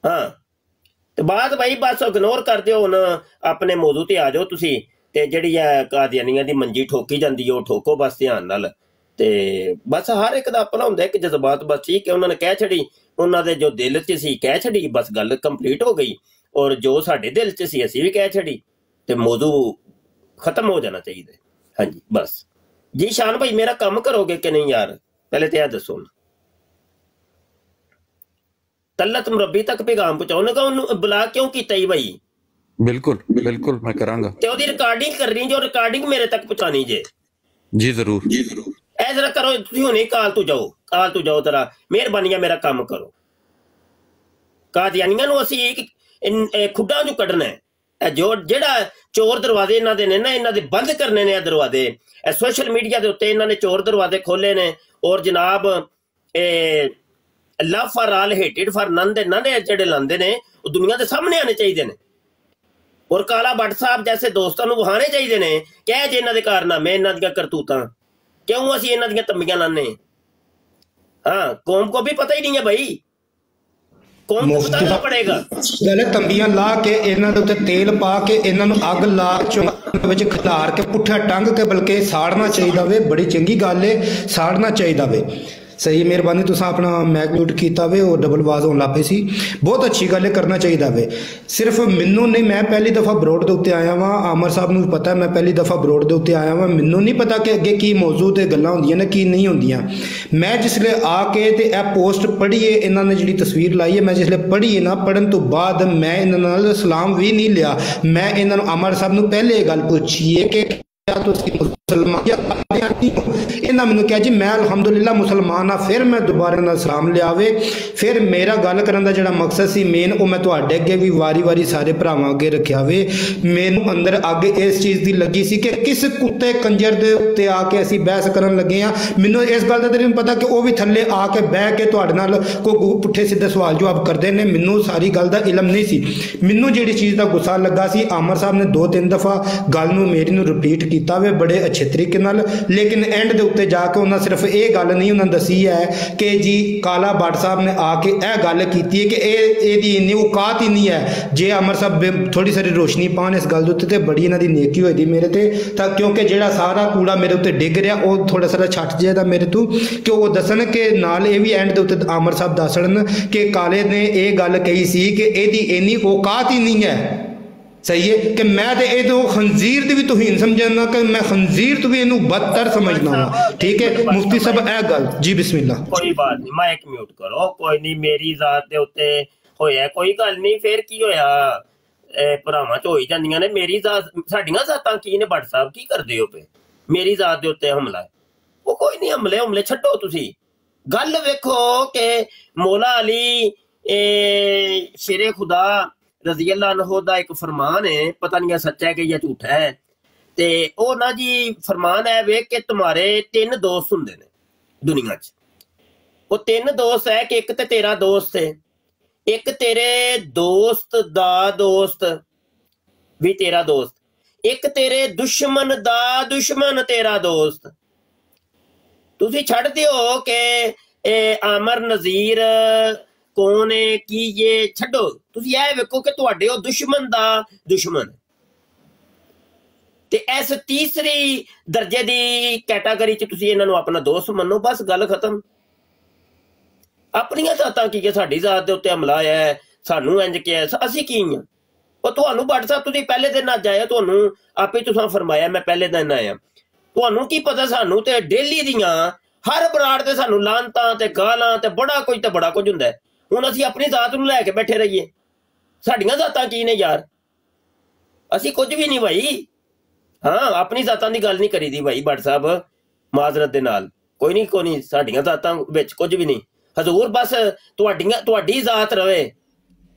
हाँ तो बात भाई बस इग्नोर कर दिओ, हुण अपने मौजू ते आ जाओ तुसी, ते जिहड़ी है कादियानियां दी मंजी ठोकी जांदी है, ठोको बस ध्यान नाल। ते बस हर एक दा अपना हुंदा है कि जज्बात, बस ठीक है उन्होंने कह छड़ी, उन्हां दे जो दिल च सी कह छड़ी, बस गल कंप्लीट हो गई, और जो साडे दिल च सी असीं भी कह छड़ी, ते मौजू खत्म हो जाना चाहिए। हाँ जी बस। जी शान भाई मेरा काम करोगे कि नहीं यार, पहले तो यह दसो ना। तल्लत मुरब्बी तक पैगाम पहुंचाओ ना, बुला क्यों कीता ही भाई? बिल्कुल बिल्कुल मैं करांगा, ते ओदी रिकॉर्डिंग करनी, जो रिकॉर्डिंग मेरे तक पहुंचानी जे। जी जरूर ऐ जरा करो, तुसीं हुणे काल तू जाओ जरा मेहरबानी मेरा काम करो। कादियानियां नूं असीं एक खुड्डां चों कढना है, जो जेड़ा चोर दरवाजे इन्हां दे ने ना, इन्हां दे बंद करने ने दरवाजे। सोशल मीडिया दे उत्ते इन्हां ने चोर दरवाजे खोले ने, और जनाब love for all hated for none दे नन जेड़े लांदे ने वो दुनिया के सामने आने चाहिए ने, और काला भट्ट साहब जैसे दोस्तों को वहाने चाहिए ने कह जे इन्हां दे कारनामे, इन्हां दियां करतूतां, क्यों असीं इन्हां दियां तंबियां लाने? हाँ, कौम को भी पता ही नहीं है भाई, कौम को ਮੁਫਤੀ बताना ਸਾਹਿਬ पड़ेगा। ਗੱਲ ਤੰਬੀਆਂ ਲਾ ਕੇ ਇਹਨਾਂ ਦੇ ਉੱਤੇ ਤੇਲ ਪਾ ਕੇ ਇਹਨਾਂ ਨੂੰ ਅੱਗ ਲਾ ਚੁੱਲ੍ਹੇ ਵਿੱਚ ਖਿਲਾਰ ਕੇ ਪੁੱਠਾ ਟੰਗ ਕੇ ਬਲਕਿ ਸਾੜਨਾ ਚਾਹੀਦਾ ਵੇ। ਬੜੀ ਚੰਗੀ ਗੱਲ ਏ, ਸਾੜਨਾ ਚਾਹੀਦਾ ਵੇ। ਸਹੀ ਮਿਹਰਬਾਨੀ, ਤੁਸੀਂ ਆਪਣਾ ਮੈਕ ਮਿਊਟ ਕੀਤਾ ਵੇ, ਉਹ ਡਬਲ ਆਵਾਜ਼ ਹੋਣ ਲੱਗ ਪਈ ਸੀ। ਬਹੁਤ ਅੱਛੀ ਗੱਲ ਹੈ, ਕਰਨਾ ਚਾਹੀਦਾ ਵੇ। ਸਿਰਫ ਮੈਨੂੰ ਨਹੀਂ, ਮੈਂ ਪਹਿਲੀ ਦਫਾ ਬਰੋਡ ਦੇ ਉੱਤੇ ਆਇਆ ਵਾਂ, ਆਮਰ ਸਾਹਿਬ ਨੂੰ ਵੀ ਪਤਾ ਮੈਂ ਪਹਿਲੀ ਦਫਾ ਬਰੋਡ ਦੇ ਉੱਤੇ ਆਇਆ ਵਾਂ। ਮੈਨੂੰ ਨਹੀਂ ਪਤਾ ਕਿ ਅੱਗੇ ਕੀ ਮੌਜੂਦ ਤੇ ਗੱਲਾਂ ਹੁੰਦੀਆਂ ਨੇ ਕੀ ਨਹੀਂ ਹੁੰਦੀਆਂ। ਮੈਂ ਜਿਸਲੇ ਆ ਕੇ ਤੇ ਇਹ ਪੋਸਟ ਪੜ੍ਹੀਏ, ਇਹਨਾਂ ਨੇ ਜਿਹੜੀ ਤਸਵੀਰ ਲਾਈ ਹੈ, ਮੈਂ ਜਿਸਲੇ ਪੜ੍ਹੀਏ ਨਾ, ਪੜ੍ਹਨ ਤੋਂ ਬਾਅਦ ਮੈਂ ਇਹਨਾਂ ਨਾਲ ਸਲਾਮ ਵੀ ਨਹੀਂ ਲਿਆ। ਮੈਂ ਇਹਨਾਂ ਨੂੰ ਆਮਰ ਸਾਹਿਬ ਨੂੰ ਪਹਿਲੇ ਇਹ ਗੱਲ ਪੁੱਛੀਏ ਕਿ ਤੁਸੀਂ ਮੁਸਲਮਾਨ ਜਾਂ ਇਹਨਾਂ ਮੈਨੂੰ ਕਿਹਾ ਜੀ ਮੈਂ ਅਲਹਮਦੁਲਿਲਾ ਮੁਸਲਮਾਨ ਆ। ਫਿਰ ਮੈਂ ਦੁਬਾਰਾ ਨਾਲ ਸਲਾਮ ਲਿਆਵੇ। ਫਿਰ ਮੇਰਾ ਗੱਲ ਕਰਨ ਦਾ ਜਿਹੜਾ ਮਕਸਦ ਸੀ ਮੇਨ, ਉਹ ਮੈਂ ਤੁਹਾਡੇ ਅੱਗੇ ਵੀ ਵਾਰੀ ਸਾਰੇ ਭਰਾਵਾਂ ਅੱਗੇ ਰੱਖਿਆ ਵੇ। ਮੈਨੂੰ ਅੰਦਰ ਅੱਗ ਇਸ ਚੀਜ਼ ਦੀ ਲੱਗੀ ਸੀ ਕਿ ਕਿਸ ਕੁੱਤੇ ਕੰਜਰ ਦੇ ਉੱਤੇ ਆ ਕੇ ਅਸੀਂ ਬਹਿਸ ਕਰਨ ਲੱਗੇ ਆ। ਮੈਨੂੰ ਇਸ ਗੱਲ ਦਾ ਤਾਂ ਨਹੀਂ ਪਤਾ ਕਿ ਉਹ ਵੀ ਥੱਲੇ ਆ ਕੇ ਬਹਿ ਕੇ ਤੁਹਾਡੇ ਨਾਲ ਕੋਈ ਪੁੱਠੇ ਸਿੱਧੇ ਸਵਾਲ ਜਵਾਬ ਕਰਦੇ ਨੇ। ਮੈਨੂੰ ਸਾਰੀ ਗੱਲ ਦਾ ਇਲਮ ਨਹੀਂ ਸੀ। ਮੈਨੂੰ ਜਿਹੜੀ ਚੀਜ਼ ਦਾ ਗੁੱਸਾ ਲੱਗਾ ਸੀ, ਆਮਰ ਸਾਹਿਬ ਨੇ 2-3 ਦਫਾ ਗੱਲ ਨੂੰ ਮੇਰੀ ਨੂੰ ਰਿਪੀਟ ਕੀਤਾ ਵੇ ਬੜੇ ਅੱਛੇ ਤਰੀਕੇ ਨਾਲ, ਲੇਕਿਨ ਐਂਡ ਦੇ ਉੱਤੇ ਜਾ ਕੇ ਉਹਨਾਂ ਸਿਰਫ ਇਹ ਗੱਲ ਨਹੀਂ ਉਹਨਾਂ ਦੱਸੀ ਹੈ ਕਿ ਜੀ ਕਾਲਾ ਭੱਟ ਸਾਹਿਬ ਨੇ ਆ ਕੇ ਇਹ ਗੱਲ ਕੀਤੀ ਹੈ ਕਿ ਇਹਦੀ ਇੰਨੀ ਔਕਾਤ ਹੀ ਨਹੀਂ ਹੈ। ਜੇ ਅਮਰ ਸਾਹਿਬ ਥੋੜੀ ਸਾਰੀ ਰੋਸ਼ਨੀ ਪਾਉਣ ਇਸ ਗੱਲ ਦੇ ਉੱਤੇ ਤੇ ਬੜੀ ਇਹਨਾਂ ਦੀ ਨੇਕੀ ਹੋਈ ਦੀ ਮੇਰੇ ਤੇ, ਤਾਂ ਕਿਉਂਕਿ ਜਿਹੜਾ ਸਾਰਾ ਕੂੜਾ ਮੇਰੇ ਉੱਤੇ ਡਿੱਗ ਰਿਹਾ ਉਹ ਥੋੜਾ ਸਾਰਾ ਛੱਟ ਜਾਏਦਾ ਮੇਰੇ ਤੋਂ, ਕਿ ਉਹ ਦੱਸਣ ਕਿ ਨਾਲ ਇਹ ਵੀ ਐਂਡ ਦੇ ਉੱਤੇ ਅਮਰ ਸਾਹਿਬ ਦੱਸਣ ਕਿ ਕਾਲੇ ਨੇ ਇਹ ਗੱਲ ਕਹੀ ਸੀ ਕਿ ਇਹਦੀ ਇੰਨੀ ਔਕਾਤ ਹੀ ਨਹੀਂ ਹੈ। सही है कि मैं तो ये तो खंजीर की भी तुहीन समझना कि मैं खंजीर तो भी इनू बदतर समझना वा। ठीक है मुफ्ती साहब ए गल जी बिस्मिल्लाह। कोई बात नहीं, माइक म्यूट करो, कोई नहीं। मेरी जात दे उत्ते होया कोई गल नहीं, फिर की होया, भरावां च होई जांदियां ने। मेरी जात साडियां जातां की ने भट्ट साहब की करदे हो पे मेरी जात दे उत्ते हमला? वो कोई नहीं, हमले छड्डो तुसी। गल वेखो कि मौला अली शेरे खुदा रजी अल्लाह अन्हु दा एक फरमान है, पता नहीं सच्चा है कि या झूठा है, ते ओ ना जी फरमान है वे कि तुम्हारे 3 दोस्त हुंदे ने दुनिया च। वो 3 दोस्त है कि एक ते तेरा दोस्त है, एक तेरे दोस्त दा दोस्त भी तेरा दोस्त, एक तेरे दुश्मन दा दुश्मन तेरा दोस्त। तुसी छड़ दियो कि आमर नज़ीर कौन है की ये छड्डो, तुसी ये वेखो कि तुहाडे ओ दुश्मन दा दुश्मन ते इस तीसरी दर्जे दी कैटागरी च तुसी इन्हां नूं अपना दोस्त मन्नो, बस गल खत्म। अपनियां जातां की है, साडी जात दे उत्ते हमला आया है, सानू इंज किया, असीं की हां? ਉਹ ਤੁਹਾਨੂੰ ਭੱਟ ਸਾਹਿਬ ਤੁਸੀਂ ਪਹਿਲੇ ਦਿਨ ਅੱਜ ਆਇਆ, ਤੁਹਾਨੂੰ ਆਪੇ ਤੁਸੀਂ ਫਰਮਾਇਆ ਮੈਂ ਪਹਿਲੇ ਦਿਨ ਆਇਆ। ਤੁਹਾਨੂੰ ਕੀ ਪਤਾ, ਸਾਨੂੰ ਤੇ ਡੇਲੀ ਦੀਆਂ ਹਰ ਬਰਾੜ ਤੇ ਸਾਨੂੰ ਲਾਂਤਾਂ ਤੇ ਗਾਲਾਂ ਤੇ ਬੜਾ ਕੁਝ ਹੁੰਦਾ। ਹੁਣ ਅਸੀਂ ਆਪਣੀ ਜ਼ਾਤ ਨੂੰ ਲੈ ਕੇ ਬੈਠੇ ਰਹੀਏ? ਸਾਡੀਆਂ ਜ਼ਾਤਾਂ ਕੀ ਨੇ ਯਾਰ? ਅਸੀਂ ਕੁਝ ਵੀ ਨਹੀਂ ਭਾਈ। ਹਾਂ, ਆਪਣੀ ਜ਼ਾਤਾਂ ਦੀ ਗੱਲ ਨਹੀਂ ਕਰੀਦੀ ਭਾਈ ਭੱਟ ਸਾਹਿਬ, ਮਾਜ਼ਰਤ ਦੇ ਨਾਲ। ਕੋਈ ਨਹੀਂ, ਸਾਡੀਆਂ ਜ਼ਾਤਾਂ ਵਿੱਚ ਕੁਝ ਵੀ ਨਹੀਂ। ਹਜ਼ੂਰ ਬਸ ਤੁਹਾਡੀ ਜ਼ਾਤ ਰਵੇ।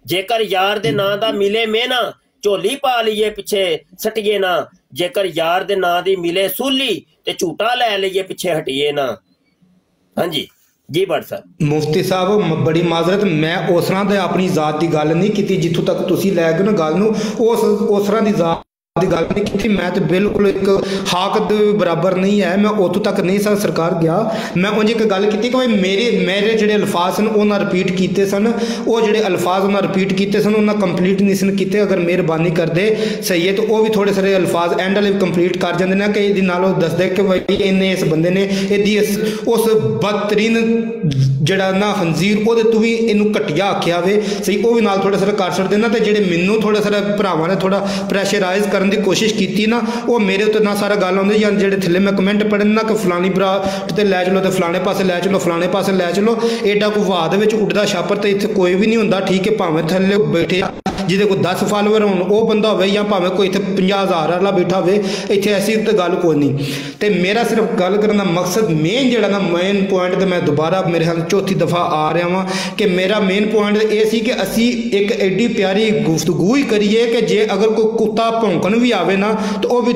जेकर यार दे नां दा मिले में ना झोली पा लीए पिछे सटिए ना, जेकर यार दे नां दी मिले सूली ते झूठा लै लीए पिछे हटिए ना। हाँ जी जी भट्ट साहब। मुफ्ती साहब बड़ी माजरत, मैं उस तरह दे अपनी जात की गल नहीं की, जिथों तक तुसी लै गए ना गल नूं उस तरह की जात की गल नहीं की। मैं तो बिल्कुल एक हाक दे बराबर नहीं है, मैं उतों तक नहीं सा सरकार गया। मैं उंज एक गल की कि मेरे ਜਿਹੜੇ ਅਲਫਾਜ਼ ਸਨ ਉਹਨਾਂ ਰਿਪੀਟ ਕੀਤੇ ਸਨ, ਉਹ ਜਿਹੜੇ ਅਲਫਾਜ਼ ਉਹਨਾਂ ਰਿਪੀਟ ਕੀਤੇ ਸਨ ਉਹਨਾਂ ਕੰਪਲੀਟ ਨਹੀਂ ਸਨ ਕੀਤੇ। ਅਗਰ ਮਿਹਰਬਾਨੀ ਕਰਦੇ ਸਹੀ ਹੈ ਤਾਂ ਉਹ ਵੀ ਥੋੜੇ ਸਾਰੇ ਅਲਫਾਜ਼ ਐਂਡ ਵਾਲੇ ਕੰਪਲੀਟ ਕਰ ਜਾਂਦੇ ਨੇ ਕਿ ਇਹਦੇ ਨਾਲ ਉਹ ਦੱਸਦੇ ਕਿ ਬਈ ਇਹਨੇ ਇਸ ਬੰਦੇ ਨੇ ਇਹਦੀ ਉਸ ਬਦਤਰੀਨ ਜਿਹੜਾ ਨਾ ਖੰਜ਼ੀਰ ਉਹਦੇ ਤੋਂ ਵੀ ਇਹਨੂੰ ਘਟਿਆ ਆਖਿਆ ਵੇ ਸਹੀ, ਉਹ ਵੀ ਨਾਲ ਥੋੜਾ ਸਾਰਾ ਕਰ ਛੱਡ ਦੇਣਾ। ਤੇ ਜਿਹੜੇ ਮੈਨੂੰ ਥੋੜਾ ਸਾਰਾ ਭਰਾਵਾਂ ਨੇ ਥੋੜਾ ਪ੍ਰੈਸ਼ਰਾਈਜ਼ ਕਰਨ ਦੀ ਕੋਸ਼ਿਸ਼ ਕੀਤੀ ਨਾ, ਉਹ ਮੇਰੇ ਉੱਤੇ ਨਾ ਸਾਰਾ ਗੱਲ ਆਉਂਦੀ ਜਾਂ ਜਿਹੜੇ ਥੱਲੇ ਮੈਂ ਕਮੈਂਟ ਪੜ੍ਹਨ ਨਾ ਕਿ ਫਲਾਣੀ ਭਰਾ ਤੇ ਲੈ ਚਲੋ ਤੇ ਫਲਾਣੇ ਪਾਸੇ ਲੈ ਚਲੋ, ਫਲਾਣੇ ਪਾਸੇ ਲੈ ਚਲੋ। ਐਡਾ ਕੋਈ ਵਾਹ ਦੇ ਵਿੱਚ ਉੱਡਦਾ ਛਾਪਰ ਤੇ ਇੱਥੇ ਕੋਈ ਵੀ ਨਹੀਂ ਹੁੰਦਾ। ਠੀਕ ਹੈ, ਭਾਵੇਂ ਥੱਲੇ ਬੈਠੇ ਜਿਹਦੇ ਕੋਲ 10 ਫਾਲੋਅਰ ਹੋਣ ਉਹ ਬੰਦਾ ਹੋਵੇ ਜਾਂ ਭਾਵੇਂ ਕੋਈ ਇੱਥੇ 50,000 ਵਾਲਾ ਬੈਠਾ ਹੋਵੇ, ਇੱਥੇ ਐਸੀ ਤਾਂ ਗੱਲ ਕੋਈ ਨਹੀਂ। ਤੇ ਮੇਰਾ ਸਿਰਫ ਗੱਲ ਕਰਨ ਦਾ ਮਕਸਦ ਮੇਨ ਜਿਹੜਾ ਨਾ ਮੇਨ ਪੁਆਇੰਟ ਤੇ ਮੈਂ ਦੁਬਾਰਾ ਮੇਰੇ ਖਿਆਲ ਚੌਥੀ ਦਫਾ ਆ ਰਿਹਾ ਵਾਂ ਕਿ ਮੇਰਾ ਮੇਨ ਪੁਆਇੰਟ ਇਹ ਸੀ ਕਿ ਅਸੀਂ ਇੱਕ ਐਡੀ ਪਿਆਰੀ ਗੁਫ਼ਤਗੂ ਹੀ ਕਰੀਏ ਕਿ ਜੇ ਅਗਰ ਕੋਈ ਕੁੱਤਾ ਭੌਂਕਣ ਵੀ ਆਵੇ ਨਾ ਤਾਂ ਉਹ ਵੀ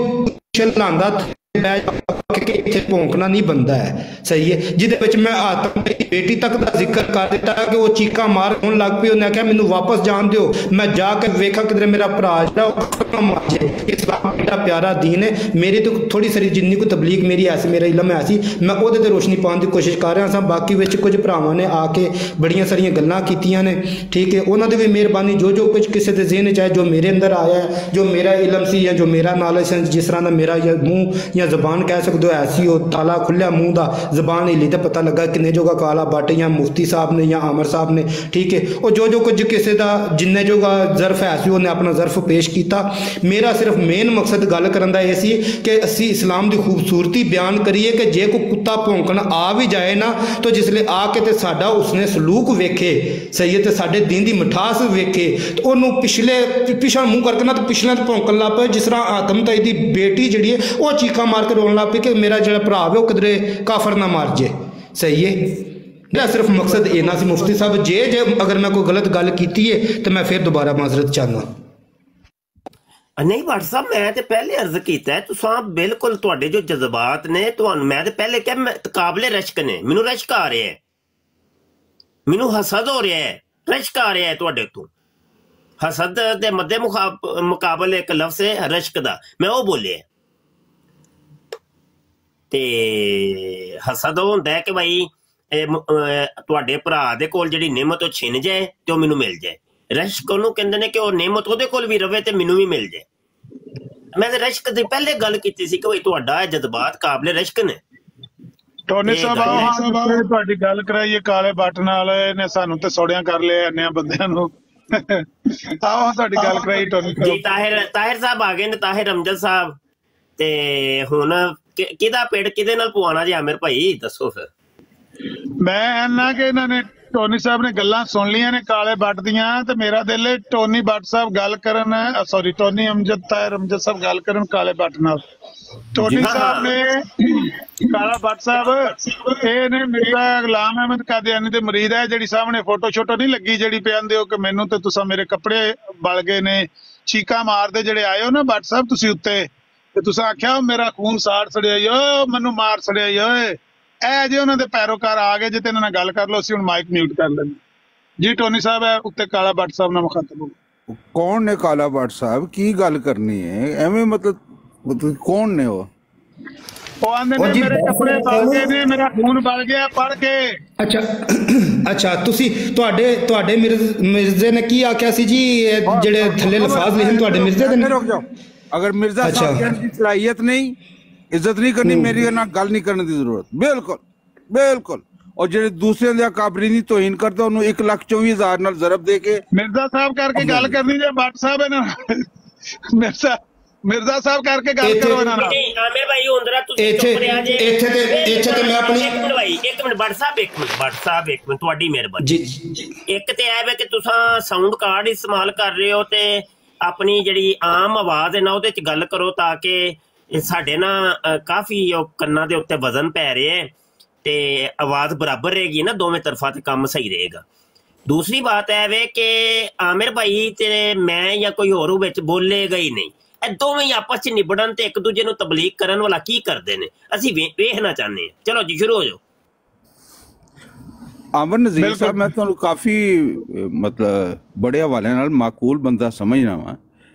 ਚਲਾਉਂਦਾ ਕਿ ਇੱਥੇ ਭੌਂਕਣਾ ਨਹੀਂ ਬੰਦਾ ਹੈ, ਸਹੀ ਹੈ, ਜਿਹਦੇ ਵਿੱਚ ਮੈਂ ਆਤਮ ਦੀ ਬੇਟੀ ਤੱਕ ਦਾ ਜ਼ਿਕਰ ਕਰ ਦਿੱਤਾ ਕਿ ਉਹ ਚੀਕਾਂ ਮਾਰ ਹੋਣ ਲੱਗ ਪਈ। ਉਹਨੇ ਆਖਿਆ ਮੈਨੂੰ ਵਾਪਸ ਜਾਣ ਦਿਓ, ਮੈਂ ਜਾ ਕੇ ਵੇਖਾਂ ਕਿਧਰੇ ਮੇਰਾ ਭਰਾ ਜਿਹੜਾ ਉਹ ਮਾਰ ਜਾਏ। ਇਸਲਾਮ ਬੜਾ ਪਿਆਰਾ ਦੀਨ ਹੈ। ਮੇਰੀ ਤਾਂ ਥੋੜੀ ਸਾਰੀ ਜਿੰਨੀ ਕੋਈ ਤਬਲੀਗ ਮੇਰੀ ਐਸੀ ਮੇਰਾ ਇਲਮ ਹੈ ਸੀ, ਮੈਂ ਉਹਦੇ ਤੇ ਰੋਸ਼ਨੀ ਪਾਉਣ ਦੀ ਕੋਸ਼ਿਸ਼ ਕਰ ਰਿਹਾ ਸਾਂ। ਬਾਕੀ ਵਿੱਚ ਕੁਝ ਭਰਾਵਾਂ ਨੇ ਆ ਕੇ ਬੜੀਆਂ ਸਾਰੀਆਂ ਗੱਲਾਂ ਕੀਤੀਆਂ ਨੇ, ਠੀਕ ਹੈ, ਉਹਨਾਂ ਦੀ ਵੀ ਮਿਹਰਬਾਨੀ। ਜੋ ਕੁਝ ਕਿਸੇ ਦੇ ਜ਼ਿਹਨ 'ਚ ਹੈ, ਜੋ ਮੇਰੇ ਅੰਦਰ ਆਇਆ ਹੈ, ਜੋ ਮੇਰਾ ਇਲਮ ਸੀ ਜਾਂ ਜੋ ਮੇਰਾ ਨੌਲੇਜ ਸੀ, ਜਿਸ ਤਰ੍ਹਾਂ ਦਾ ਮੇਰਾ ਮੂੰਹ ਜਾਂ ਜ਼ਬਾਨ ਕਹਿ ਸਕਦੇ ਹੋ ਐਸੀ ਉਹ ਤਾਲਾ ਖੁੱਲਿਆ ਮੂੰਹ ਦਾ, ਜ਼ਬਾਨ ਹਿੱਲੀ ਤਾਂ ਪਤਾ ਲੱਗਾ ਕਿੰਨੇ ਜੋਗਾ ਕਾਲਾ ਬੱਟ ਜਾਂ ਮੁਫਤੀ ਸਾਹਿਬ ਨੇ ਜਾਂ ਆਮਰ ਸਾਹਿਬ ਨੇ, ਠੀਕ ਹੈ। ਉਹ ਜੋ ਕੁਝ ਕਿਸੇ ਦਾ ਜਿੰਨੇ ਜੋਗਾ ਜ਼ਰਫ ਹੈ ਸੀ ਉਹਨੇ ਆਪਣਾ ਜ਼ਰਫ ਪੇਸ਼ ਕੀਤਾ। ਮੇਰਾ ਸਿਰਫ ਮੇਨ ਮਕਸਦ ਗੱਲ ਕਰਨ ਦਾ ਇਹ ਸੀ ਕਿ ਅਸੀਂ ਇਸਲਾਮ ਦੀ ਖੂਬਸੂਰਤੀ ਬਿਆਨ ਕਰੀਏ ਕਿ ਜੇ ਕੋਈ ਕੁੱਤਾ ਭੌਂਕਣ ਆ ਵੀ ਜਾਏ ਨਾ ਤਾਂ ਜਿਸਲੇ ਆ ਕੇ ਤੇ ਸਾਡਾ ਉਸਨੇ ਸਲੂਕ ਵੇਖੇ, ਸਹੀ ਹੈ, ਤੇ ਸਾਡੇ ਦੀਨ ਦੀ ਮਿਠਾਸ ਵੇਖੇ ਤੇ ਉਹਨੂੰ ਪਿਛਾ ਮੂੰਹ ਕਰਕੇ ਨਾ ਤੇ ਪਿਛਲੇ ਤੇ ਭੌਂਕਣ ਲੱਗ ਪਏ। ਜਿਸ ਤਰ੍ਹਾਂ ਆਤਮ ਤਾਈ ਦੀ ਬੇਟੀ ਜਿਹੜੀ ਹੈ ਉਹ ਚੀਕਾਂ ਮਾਰ ਕੇ ਰੋਣ ਲੱਗ ਪਈ ਕਿ ਮੇਰਾ ਜਿਹੜਾ ਭਰਾ ਵੇ ਉਹ ਕਿਧਰੇ ਕਾਫਰ ਨਾ ਮਾਰ ਜੇ, ਸਹੀ ਹੈ। ਮੇਰਾ ਸਿਰਫ ਮਕਸਦ ਇੰਨਾ ਸੀ। ਮੁਫਤੀ ਸਾਹਿਬ ਜੇ ਅਗਰ ਮੈਂ ਕੋਈ ਗਲਤ ਗੱਲ ਕੀਤੀ ਹੈ ਤੇ ਮੈਂ ਫਿਰ ਦੁਬਾਰਾ ਮਾਜ਼ਰਤ ਚਾਹੁੰਦਾ। ਨਹੀਂ ਭੱਟ ਸਾਹਿਬ, ਮੈਂ ਤੇ ਪਹਿਲੇ ਅਰਜ਼ ਕੀਤਾ ਤੁਸੀਂ ਬਿਲਕੁਲ ਤੁਹਾਡੇ ਜੋ ਜਜ਼ਬਾਤ ਨੇ ਤੁਹਾਨੂੰ ਮੈਂ ਤੇ ਪਹਿਲੇ ਕਿਹਾ ਕਾਬਲੇ ਰਸ਼ਕ ਨੇ, ਮੈਨੂੰ ਰਸ਼ਕ ਆ ਰਿਹਾ ਹੈ, ਮੈਨੂੰ ਹਸਦ ਹੋ ਰਿਹਾ ਹੈ, ਰਸ਼ਕ ਆ ਰਿਹਾ ਹੈ ਤੁਹਾਡੇ ਤੋਂ। ਹਸਦ ਦੇ ਮੱਦੇ ਮੁਕਾਬਲੇ ਇੱਕ ਲਫ਼ਜ਼ ਹੈ ਰਸ਼ਕ ਦਾ, ਮੈਂ ਉਹ ਬੋਲਿਆ। ਤੇ ਹਸਦ ਉਹ ਹੁੰਦਾ ਹੈ ਕਿ ਭਾਈ ਤੁਹਾਡੇ ਭਰਾ ਦੇ ਕੋਲ ਜਿਹੜੀ ਨਿਮਤ ਉਹ ਛਿਨ ਜਾਏ ਤੇ ਉਹ ਮੈਨੂੰ ਮਿਲ ਜਾਏ। ਰਸ਼ਕ ਉਹਨੂੰ ਕਹਿੰਦੇ ਨੇ ਕਿ ਉਹ ਨਿਮਤ ਉਹਦੇ ਕੋਲ ਵੀ ਰਵੇ ਤੇ ਮੈਨੂੰ ਵੀ ਮਿਲ ਜਾਏ। ਮੈਂ ਤੇ ਰਸ਼ਕ ਦੀ ਪਹਿਲੇ ਗੱਲ ਕੀਤੀ ਸੀ ਕਿ ਭਾਈ ਤੁਹਾਡਾ ਜਜ਼ਬਾਤ ਕਾਬਲੇ ਰਸ਼ਕ ਨੇ। ਟੋਨੀ ਸਾਹਿਬ ਤੁਹਾਡੀ ਗੱਲ ਕਰਾਈਏ ਕਾਲੇ ਬੱਟ ਨਾਲ, ਇਹਨੇ ਸਾਨੂੰ ਤੇ ਸੋੜਿਆਂ ਕਰ ਲਿਆ ਇੰਨਿਆਂ ਬੰਦਿਆਂ ਨੂੰ। ਆਓ ਤੁਹਾਡੀ ਗੱਲ ਕਰਾਈ ਟੋਨੀ ਜੀ। ਤਾਹਿਰ ਸਾਹਿਬ ਆ ਗਏ ਨੇ, ਤਾਹਿਰ ਅਮਜਦ ਸਾਹਿਬ। ਤੇ ਹੁਣ ਕਿਹਦਾ ਪੇੜ ਕਿਹਦੇ ਨਾਲ ਪਵਾਉਣਾ ਜੀ ਆਮਿਰ ਭਾਈ, ਦੱਸੋ ਫਿਰ। ਮੈਂ ਇੰਨਾ ਕਿ ਇਹਨਾਂ ਨੇ ਟੋਨੀ ਸਾਹਿਬ ਨੇ ਗੱਲਾਂ ਸੁਣ ਲਈਆਂ ਨੇ ਕਾਲੇ ਬੱਟ ਦੀਆਂ, ਤੇ ਮੇਰਾ ਦਿਲ ਹੈ ਟੋਨੀ ਬੱਟ ਸਾਹਿਬ ਗੱਲ ਕਰਨ, ਸੌਰੀ ਟੋਨੀ ਅਮਜਦ ਤਾਹਿਰ ਅਮਜਦ ਸਾਹਿਬ ਗੱਲ ਕਰਨ ਕਾਲੇ ਬੱਟ ਨਾਲ। ਟੋਨੀ ਸਾਹਿਬ ਨੇ ਕਾਲਾ ਬੱਟ ਸਾਹਿਬ ਇਹ ਨੇ ਮੇਰਾ ਗੁਲਾਮ ਅਹਿਮਦ ਕਾਦੀਆਨੀ ਦੇ ਮਰੀਦ ਹੈ। ਜਿਹੜੀ ਸਾਹਮਣੇ ਫੋਟੋ ਸ਼ੋਟੋ ਨਹੀਂ ਲੱਗੀ ਜਿਹੜੀ ਪਿਆਂਦੇ ਹੋ ਕਿ ਮੈਨੂੰ ਤੇ ਤੁਸੀਂ ਮੇਰੇ ਕੱਪੜੇ ਬਲ ਗਏ ਨੇ, ਚੀਕਾਂ ਮਾਰਦੇ ਜਿਹੜੇ ਆਏ ਹੋ ਨਾ ਬੱਟ ਸਾਹਿਬ ਤੁਸੀਂ ਉੱਤੇ, ਤੇ ਤੁਸੀਂ ਆਖਿਆ ਮੇਰਾ ਖੂਨ ਸਾੜ ਸੜਿਆ ਓ, ਮੈਨੂੰ ਮਾਰ ਸੜਿਆ ਓਏ। ਇਹ ਜੇ ਉਹਨਾਂ ਦੇ ਪੈਰੋਕਾਰ ਆ ਗਏ ਜੇ ਤੇ ਇਹਨਾਂ ਨਾਲ ਗੱਲ ਕਰ ਲਓ। ਅਸੀਂ ਹੁਣ ਮਾਈਕ ਮਿਊਟ ਕਰ ਲੈਂਦੇ ਜੀ। ਟੋਨੀ ਸਾਹਿਬ ਹੈ ਉੱਤੇ ਕਾਲਾ ਬੱਟ ਸਾਹਿਬ ਨਾਲ ਮੁਖਾਤਬ ਹੋ। ਕੌਣ ਨੇ ਕਾਲਾ ਬੱਟ ਸਾਹਿਬ, ਕੀ ਗੱਲ ਕਰਨੀ ਹੈ ਐਵੇਂ, ਮਤਲਬ ਕੌਣ ਨੇ ਉਹ ਆਂਦੇ ਨੇ ਮੇਰੇ ਕੱਪੜੇ ਬਲ ਗਏ ਨੇ, ਮੇਰਾ ਖੂਨ ਬਲ ਗਿਆ ਪੜ ਕੇ। ਅੱਛਾ ਤੁਹਾਡੇ ਮਿਰਜ਼ੇ ਨੇ ਕੀ ਆਖਿਆ ਸੀ ਜੀ? ਜਿਹੜੇ ਥੱਲੇ ਲਫ਼ਾਜ਼ ਲਿਖੇ ਤੁਹਾਡੇ ਮਿਰਜ਼ੇ ਦੇ ਨੇ। ਰੁਕ ਜਾਓ, ਅਗਰ ਮਿਰਜ਼ਾ ਸਾਹਿਬ ਦੀ ਸਲਾਹੀਅਤ ਨਹੀਂ, ਇੱਜ਼ਤ ਨਹੀਂ ਕਰਨੀ, ਮੇਰੀ ਨਾਲ ਗੱਲ ਨਹੀਂ ਕਰਨ ਦੀ ਜ਼ਰੂਰਤ। ਬਿਲਕੁਲ। ਔਰ ਜਿਹੜੇ ਦੂਸਰਿਆਂ ਦੇ ਕਾਬਰੀ ਦੀ ਤੋਹੀਨ ਕਰਦਾ ਉਹਨੂੰ 1,24,000 ਨਾਲ ਜ਼ਰਬ ਦੇ ਕੇ ਮਿਰਜ਼ਾ ਸਾਹਿਬ ਕਰਕੇ ਗੱਲ ਕਰਨੀ ਜੇ ਬੱਟ ਸਾਹਿਬ ਇਹਨਾਂ ਮਿਰਜ਼ਾ ਸਾਹਿਬ ਕਰਕੇ ਗੱਲ ਕਰੋ ਇਹਨਾਂ ਨਾਲ। ਆਮਿਰ ਭਾਈ ਹੁੰਦਰਾ ਤੁਸੀਂ ਚੁੱਪ ਰਿਹਾ ਜੇ। ਇੱਥੇ ਤੇ ਮੈਂ ਆਪਣੀ ਇੱਕ ਮਿੰਟ ਬੱਟ ਸਾਹਿਬ ਇੱਕ ਮਿੰਟ ਤੁਹਾਡੀ ਮਿਹਰਬਾਨੀ ਜੀ। ਇੱਕ ਤੇ ਇਹ ਵੇ ਕਿ ਤੁਸੀਂ ਸਾਊਂਡ ਕਾਰਡ ਇਸਤੇਮਾਲ ਕਰ ਰਹੇ ਹੋ ਤੇ ਆਪਣੀ ਜਿਹੜੀ ਆਮ ਆਵਾਜ਼ ਹੈ ਨਾ ਉਹਦੇ ਚ ਗੱਲ ਕਰੋ ਤਾਂ ਕਿ ਸਾਡੇ ਨਾ ਕਾਫੀ ਉਹ ਕੰਨਾਂ ਦੇ ਉੱਤੇ ਵਜ਼ਨ ਪੈ ਰਿਹਾ ਹੈ ਤੇ ਆਵਾਜ਼ ਬਰਾਬਰ ਰਹੇਗੀ ਨਾ, ਦੋਵੇਂ ਤਰਫਾ ਤੇ ਕੰਮ ਸਹੀ ਰਹੇਗਾ। ਦੂਸਰੀ ਬਾਤ ਹੈ ਵੇ ਕਿ ਆਮਿਰ ਭਾਈ ਤੇ ਮੈਂ ਜਾਂ ਕੋਈ ਹੋਰ ਵਿੱਚ ਬੋਲੇਗਾ ਹੀ ਨਹੀਂ। ਇਹ ਦੋਵੇਂ ਹੀ ਆਪਸ ਚ ਨਿਬੜਨ ਤੇ ਇੱਕ ਦੂਜੇ ਨੂੰ ਤਬਲੀਗ ਕਰਨ ਵਾਲਾ ਕੀ ਕਰਦੇ ਨੇ ਅਸੀਂ ਵੇਖਣਾ ਚਾਹੁੰਦੇ ਹਾਂ। ਚਲੋ ਜੀ ਸ਼ੁਰੂ ਹੋ ਜਾਓ। ਅਮਰ ਨਜ਼ੀਰ ਸਾਹਿਬ, ਮੈਂ ਤੁਹਾਨੂੰ ਕਾਫੀ ਮਤਲਬ ਬੜੇ ਹਵਾਲੇ ਨਾਲ ਮਾਕੂਲ ਬੰਦਾ ਸਮਝਣਾ ਵਾ,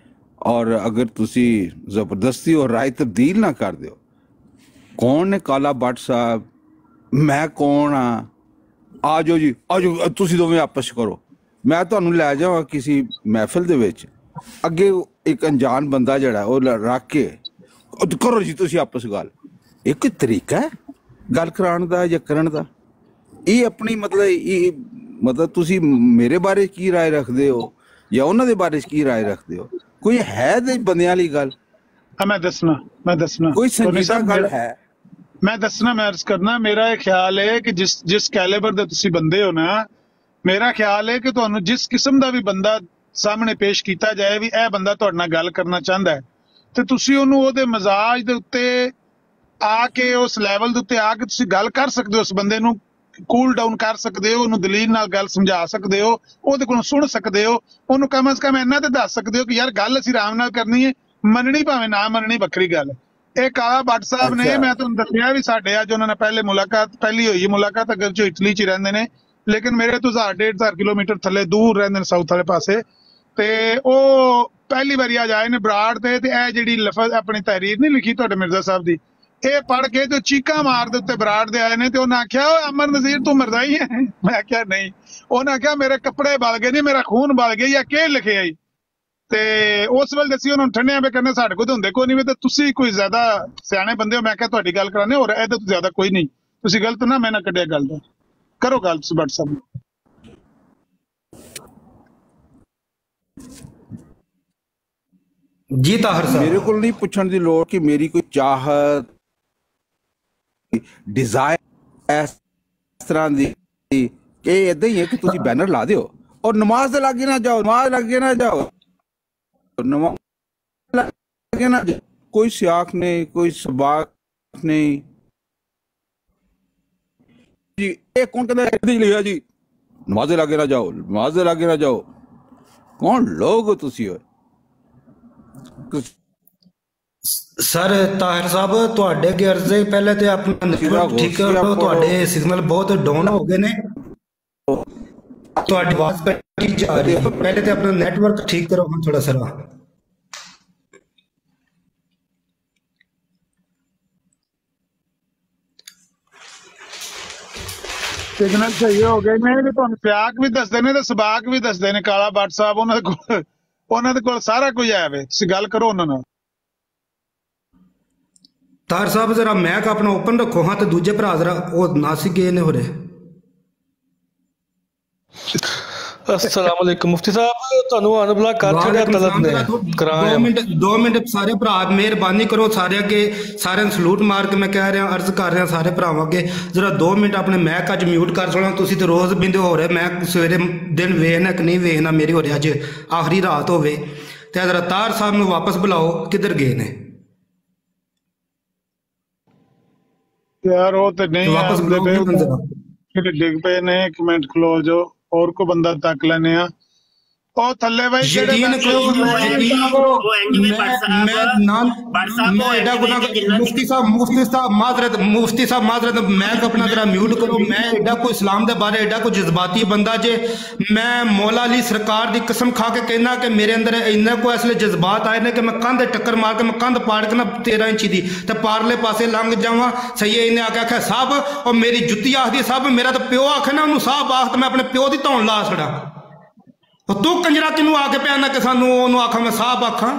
ਔਰ ਅਗਰ ਤੁਸੀਂ ਜ਼ਬਰਦਸਤੀ ਔਰ ਰਾਏ ਤਬਦੀਲ ਨਾ ਕਰ ਦਿਓ। ਕੌਣ ਨੇ ਕਾਲਾ ਬੱਟ ਸਾਹਿਬ, ਮੈਂ ਕੌਣ ਹਾਂ, ਆ ਜਾਓ ਜੀ, ਆ ਜਾਓ, ਤੁਸੀਂ ਦੋਵੇਂ ਆਪਸ ਕਰੋ। ਮੈਂ ਤੁਹਾਨੂੰ ਲੈ ਜਾਵਾਂ ਕਿਸੇ ਮਹਿਫਿਲ ਦੇ ਵਿੱਚ, ਅੱਗੇ ਇੱਕ ਅਣਜਾਣ ਬੰਦਾ ਜਿਹੜਾ ਉਹ ਰੱਖ ਕੇ ਕਰੋ ਜੀ ਤੁਸੀਂ ਆਪਸ ਗੱਲ। ਇਹ ਕੋਈ ਤਰੀਕਾ ਹੈ ਗੱਲ ਕਰਾਉਣ ਦਾ ਜਾਂ ਕਰਨ ਦਾ? ਇਹ ਆਪਣੀ ਮਤਲਬ ਤੁਸੀਂ ਮੇਰੇ ਬਾਰੇ ਕੀ ਰਾਏ ਰੱਖਦੇ ਹੋ ਜਾਂ ਉਹਨਾਂ ਦੇ ਬਾਰੇ ਕੀ ਰਾਏ ਰੱਖਦੇ ਹੋ? ਕੋਈ ਹੈ ਤੇ ਬੰਦਿਆਂ ਵਾਲੀ ਗੱਲ? ਮੈਂ ਦੱਸਣਾ ਕੋਈ ਸੰਜੀਦਾ ਗੱਲ ਹੈ? ਮੈਂ ਦੱਸਣਾ, ਮੈਂ ਅਰਜ਼ ਕਰਨਾ। ਮੇਰਾ ਇਹ ਖਿਆਲ ਹੈ ਕਿ ਜਿਸ ਕੈਲੀਬਰ ਦੇ ਤੁਸੀਂ ਬੰਦੇ ਹੋ ਨਾ, ਮੇਰਾ ਖਿਆਲ ਹੈ ਕਿ ਤੁਹਾਨੂੰ ਜਿਸ ਕਿਸਮ ਦਾ ਵੀ ਬੰਦਾ ਸਾਹਮਣੇ ਪੇਸ਼ ਕੀਤਾ ਜਾਏ ਵੀ ਇਹ ਬੰਦਾ ਤੁਹਾਡੇ ਨਾਲ ਗੱਲ ਕਰਨਾ ਚਾਹੁੰਦਾ ਹੈ ਤੇ ਤੁਸੀਂ ਉਹਨੂੰ ਉਹਦੇ ਮਜ਼ਾਜ ਦੇ ਉੱਤੇ ਆ ਕੇ, ਉਸ ਲੈਵਲ ਦੇ ਉੱਤੇ ਆ ਕੇ ਤੁਸੀਂ ਗੱਲ ਕਰ ਸਕਦੇ ਹੋ। ਉਸ ਬੰਦੇ ਨੂੰ ਕੂਲ ਡਾਊਨ ਕਰ ਸਕਦੇ ਹੋ, ਉਹਨੂੰ ਦਲੀਲ ਨਾਲ ਗੱਲ ਸਮਝਾ ਸਕਦੇ ਹੋ, ਉਹਦੇ ਕੋਲੋਂ ਸੁਣ ਸਕਦੇ ਹੋ, ਉਹਨੂੰ ਕਮ ਅਜ਼ ਕਮ ਇੰਨਾ ਤੇ ਦੱਸ ਸਕਦੇ ਹੋ ਕਿ ਯਾਰ ਗੱਲ ਅਸੀਂ ਆਰਾਮ ਨਾਲ ਕਰਨੀ ਹੈ, ਮੰਨਣੀ ਭਾਵੇਂ ਨਾ ਮੰਨਣੀ ਵੱਖਰੀ ਗੱਲ ਹੈ, ਇਹ ਕਾਲਾ ਭੱਟ ਸਾਹਿਬ ਨੇ, ਅੱਛਾ ਮੈਂ ਤੁਹਾਨੂੰ ਦੱਸਿਆ ਵੀ ਸਾਡੇ ਅੱਜ ਉਹਨਾਂ ਨਾਲ ਪਹਿਲੀ ਹੋਈ ਮੁਲਾਕਾਤ, ਅਗਰ ਜੋ ਇਟਲੀ 'ਚ ਹੀ ਰਹਿੰਦੇ ਨੇ, ਲੇਕਿਨ ਮੇਰੇ ਤੋਂ 1.5 ਕਿਲੋਮੀਟਰ ਥੱਲੇ ਦੂਰ ਰਹਿੰਦੇ ਨੇ ਸਾਊਥ ਵਾਲੇ ਪਾਸੇ। ਤੇ ਉਹ ਪਹਿਲੀ ਵਾਰੀ ਅੱਜ ਆਏ ਨੇ ਬਰਾੜ ਤੇ ਇਹ ਜਿਹੜੀ ਲਫ਼ਜ਼ ਆਪਣੀ ਤਹਿਰੀਰ ਨਹੀਂ ਲਿਖੀ ਤੁਹਾਡੇ ਮਿਰਜ਼ਾ ਸਾਹਿਬ ਦੀ, ਇਹ ਪੜ੍ਹ ਕੇ ਤੇ ਚੀਕਾਂ ਮਾਰਦੇ ਉੱਤੇ ਬਰਾੜ ਦੇ ਆਏ ਨੇ। ਤੇ ਉਹਨੇ ਆਖਿਆ ਓਏ ਅਮਰ ਨਜ਼ੀਰ ਤੂੰ ਮਰਦਾਈ ਹੈ? ਮੈਂ ਆਖਿਆ ਨਹੀਂ। ਉਹਨੇ ਆਖਿਆ ਮੇਰੇ ਕੱਪੜੇ ਬਲ ਗਏ ਨਹੀਂ, ਮੇਰਾ ਖੂਨ ਬਲ ਗਿਆ, ਜਾਂ ਕੀ ਲਿਖਿਆ ਜੀ? ਤੇ ਉਸ ਵੇਲੇ ਦੱਸੀ ਉਹਨਾਂ ਨੂੰ ਠੰਡਿਆਂ ਵੇ ਕਹਿੰਦੇ ਸਾਡੇ ਕੋਲ ਹੁੰਦੇ ਕੋਈ ਨਹੀਂ ਵੀ, ਤੇ ਤੁਸੀਂ ਕੋਈ ਜ਼ਿਆਦਾ ਸਿਆਣੇ ਬੰਦੇ ਹੋ। ਮੈਂ ਕਿਹਾ ਤੁਹਾਡੀ ਗੱਲ ਕਰਾਣੇ, ਹੋਰ ਇਹਦੇ ਤੋਂ ਜ਼ਿਆਦਾ ਕੋਈ ਨਹੀਂ, ਤੁਸੀਂ ਗਲਤ ਨਾ ਮੈਂ ਨਾ ਕੱਢਿਆ ਗੱਲ ਦਾ, ਕਰੋ ਗੱਲ ਤੁਸੀਂ ਭੱਟ ਸਾਹਿਬ। ਜੀ ਤਾਹਰ ਮੇਰੇ ਸਾਹਿਬ, ਕੋਲ ਨਹੀਂ ਪੁੱਛਣ ਦੀ ਲੋੜ ਕਿ ਮੇਰੀ ਕੋਈ ਚਾਹਤ ਡਿਜ਼ਾਇਰ ਇਸ ਤਰ੍ਹਾਂ ਦੀ ਕਿ ਇਦਾਂ ਹੀ ਹੈ ਕਿ ਤੁਸੀਂ ਬੈਨਰ ਲਾ ਦਿਓ ਔਰ ਨਮਾਜ਼ ਦੇ ਲਾਗੇ ਨਾ ਜਾਓ, ਨਮਾਜ਼ ਲੱਗੇ ਨਾ ਜਾਓ, ਨਮਾਜ਼ ਲੱਗੇ ਨਾ ਜਾਓ। कोई सियाक नहीं, कोई सबाक नहीं जी। ये कौन कहता लिया जी नमाज़े लागे ना जाओ, नमाज़े लागे ना जाओ? कौन लोग हो तुसी? सर ताहिर साहब ਤੁਹਾਡੇ ਅੱਗੇ ਅਰਜ਼ ਹੈ, ਪਹਿਲੇ ਤੇ ਆਪਣਾ ਨੈਟਵਰਕ ਠੀਕ ਕਰੋ, ਤੁਹਾਡੇ ਸਿਗਨਲ ਬਹੁਤ ਡਾਊਨ ਹੋ ਗਏ ਨੇ, ਤੁਹਾਡੀ ਆਵਾਜ਼ ਕੱਟੀ ਜਾ ਰਹੀ ਹੈ। ਪਹਿਲੇ ਤੇ ਆਪਣਾ ਨੈਟਵਰਕ ਠੀਕ ਕਰੋ ਹੁਣ ਥੋੜਾ ਸਰਾ। ਸਿਗਨਲ ਸਹੀ ਹੋ ਗਏ ਨੇ ਤੇ ਤੁਹਾਨੂੰ ਸਿਆਕ ਵੀ ਦੱਸਦੇ ਨੇ ਤੇ ਸਬਾਕ ਵੀ ਦੱਸਦੇ ਨੇ। ਕਾਲਾ ਭੱਟ ਸਾਹਿਬ ਉਹਨਾਂ ਦੇ ਕੋਲ ਸਾਰਾ ਕੁਝ ਆਇਆ ਵੇ, ਤੁਸੀਂ ਗੱਲ ਕਰੋ ਉਹਨਾਂ ਨਾਲ। ਤਾਰ ਸਾਹਿਬ ਜਰਾ ਮੈਕ ਆਪਣਾ ਓਪਨ ਰੱਖੋ ਹਾਂ, ਤੇ ਦੂਜੇ ਭਰਾ ਜਰਾ ਉਹ ਨਾਸਿਕ ਗਏ ਨੇ ਹੋਰੇ। अस्सलाम वालेकुम मुफ्ती साहब, ਤੁਹਾਨੂੰ ਅਨਬਲਾ ਕਰ ਛੜਿਆ ਤਲਬ ਨੇ ਕਰਾਇਆ। 2 ਮਿੰਟ ਸਾਰੇ ਭਰਾ ਮਿਹਰਬਾਨੀ ਕਰੋ, ਸਾਰੇ ਅੱਗੇ ਸਾਰਿਆਂ ਨੂੰ ਸਲੂਟ ਮਾਰ ਕੇ ਮੈਂ ਕਹਿ ਰਿਹਾ, ਅਰਜ਼ ਕਰ ਰਿਹਾ ਸਾਰੇ ਭਰਾਵਾਂ ਅੱਗੇ ਜਰਾ 2 ਮਿੰਟ ਆਪਣੇ ਮੈਕ ਅੱਜ ਮਿਊਟ ਕਰ ਛੋੜੋ। ਤੁਸੀਂ ਤੇ ਰੋਜ਼ ਬਿੰਦੇ ਹੋ ਰਹੇ, ਮੈਂ ਸਵੇਰੇ ਦਿਨ ਵੇਖਣਾ ਕਿ ਨਹੀਂ ਵੇਖਣਾ, ਮੇਰੀ ਹੋ ਰਿਹਾ ਅੱਜ ਆਖਰੀ ਰਾਤ ਹੋਵੇ। ਤੇ ਜਰਾ ਤਾਰ ਸਾਹਿਬ ਨੂੰ ਵਾਪਸ ਬੁਲਾਓ, ਕਿੱਧਰ ਗਏ ਨੇ ਯਾਰ? ਉਹ ਤੇ ਨਹੀਂ ਵਾਪਸ ਬੁਲਾਓ ਜਰਾ, ਡਿੱਗ ਪਏ ਨੇ। ਇੱਕ ਮਿੰਟ ਖਲੋ ਜਾਓ, ਹੋਰ ਕੋ ਬੰਦਾ ਤੱਕ ਲੈਨੇ ਆ। ਉਹ ਥੱਲੇ ਬਾਈ ਯਕੀਨ ਕਰੋ, ਮੁਫਤੀ ਸਾਹਿਬ ਮਾਜ਼ਰਤ ਮੈਂ ਆਪਣਾ ਜਰਾ ਮਿਊਟ ਕਰੋ। ਮੈਂ ਐਡਾ ਕੋਈ ਇਸਲਾਮ ਦੇ ਬਾਰੇ ਐਡਾ ਕੋਈ ਜਜ਼ਬਾਤੀ ਬੰਦਾ ਜੇ, ਮੈਂ ਮੌਲਾ ਅਲੀ ਸਰਕਾਰ ਦੀ ਕਸਮ ਖਾ ਕੇ ਕਹਿਣਾ ਕਿ ਮੇਰੇ ਅੰਦਰ ਇੰਨਾ ਕੋਈ ਅਸਲੇ ਜਜ਼ਬਾਤ ਆਏ ਨੇ ਕਿ ਮੈਂ ਕੰਧ ਟੱਕਰ ਮਾਰ ਕੇ, ਮੈਂ ਕੰਧ ਪਾੜ ਕੇ ਨਾ 13 ਇੰਚੀ ਦੀ ਤੇ ਪਾਰਲੇ ਪਾਸੇ ਲੰਘ ਜਾਵਾਂ। ਸਹੀ ਇਹਨੇ ਆਖਿਆ ਸਾਹਿਬ, ਉਹ ਮੇਰੀ ਜੁੱਤੀ ਆਖਦੀ ਸਾਹਿਬ, ਮੇਰਾ ਤਾਂ ਪਿਓ ਆਖੇ ਨਾ ਉਹਨੂੰ ਸਾਹਿਬ ਆਖ, ਤੇ ਮੈਂ ਆਪਣੇ ਪਿਓ ਦੀ ਧੌਣ ਲਾ ਛੜਾ। ਉਹ ਤੂੰ ਕੰਜਰਾ ਕਿਨੂੰ ਆ ਕੇ ਪਿਆ ਨਾ ਕਿ ਸਾਨੂੰ ਉਹਨੂੰ ਆਖਾਂ ਮੈਂ ਸਾਹਿਬ ਆਖਾਂ?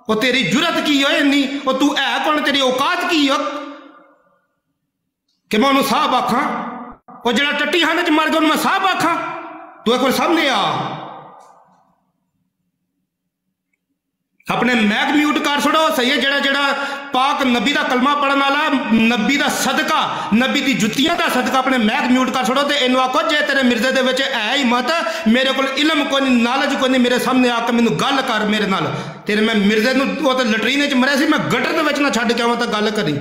ਉਹ ਤੇਰੀ ਜੁਰਤ ਕੀ ਹੋਏ ਇੰਨੀ? ਉਹ ਤੂੰ ਹੈ ਕੌਣ? ਤੇਰੀ ਔਕਾਤ ਕੀ ਹੋ ਕਿ ਮੈਂ ਉਹਨੂੰ ਸਾਹਿਬ ਆਖਾਂ? ਉਹ ਜਿਹੜਾ ਟੱਟੀ ਖਾਨੇ ਚ ਮਰ ਗਿਆ ਉਹਨੂੰ ਮੈਂ ਸਾਹਿਬ ਆਖਾਂ? ਤੂੰ ਇੱਕ ਵਾਰ ਸਾਹਮਣੇ ਆ, ਆਪਣੇ ਮੈਕ ਮਿਊਟ ਕਰ ਛੜੋ। ਸਹੀ ਹੈ, ਜਿਹੜਾ ਪਾਕ ਨਬੀ ਦਾ ਕਲਮਾ ਪੜਨ ਵਾਲਾ, ਨਬੀ ਦਾ ਸਦਕਾ, ਨਬੀ ਦੀ ਜੁੱਤੀਆਂ ਦਾ ਸਦਕਾ ਆਪਣੇ ਮੈਕ ਮਿਊਟ ਕਰ ਛੜੋ। ਤੇ ਇਹਨੂੰ ਆਖੋ ਜੇ ਤੇਰੇ ਮਿਰਜ਼ੇ ਦੇ ਵਿੱਚ ਹੈ ਹਿੰਮਤ, ਮੇਰੇ ਕੋਲ ਇਲਮ ਕੋਈ ਨਹੀਂ, ਨਾਲਜ ਕੋਈ ਨਹੀਂ, ਮੇਰੇ ਸਾਹਮਣੇ ਆ ਕੇ ਮੈਨੂੰ ਗੱਲ ਕਰ ਮੇਰੇ ਨਾਲ। ਤੇਰੇ ਮੈਂ ਮਿਰਜ਼ੇ ਨੂੰ, ਉਹ ਤਾਂ ਲਟਰੀਨੇ ਚ ਮਰਿਆ ਸੀ, ਮੈਂ ਗਟਰ ਦੇ ਵਿੱਚ ਨਾ ਛੱਡ ਕੇ ਆਵਾਂ ਤਾਂ ਗੱਲ ਕਰੀ।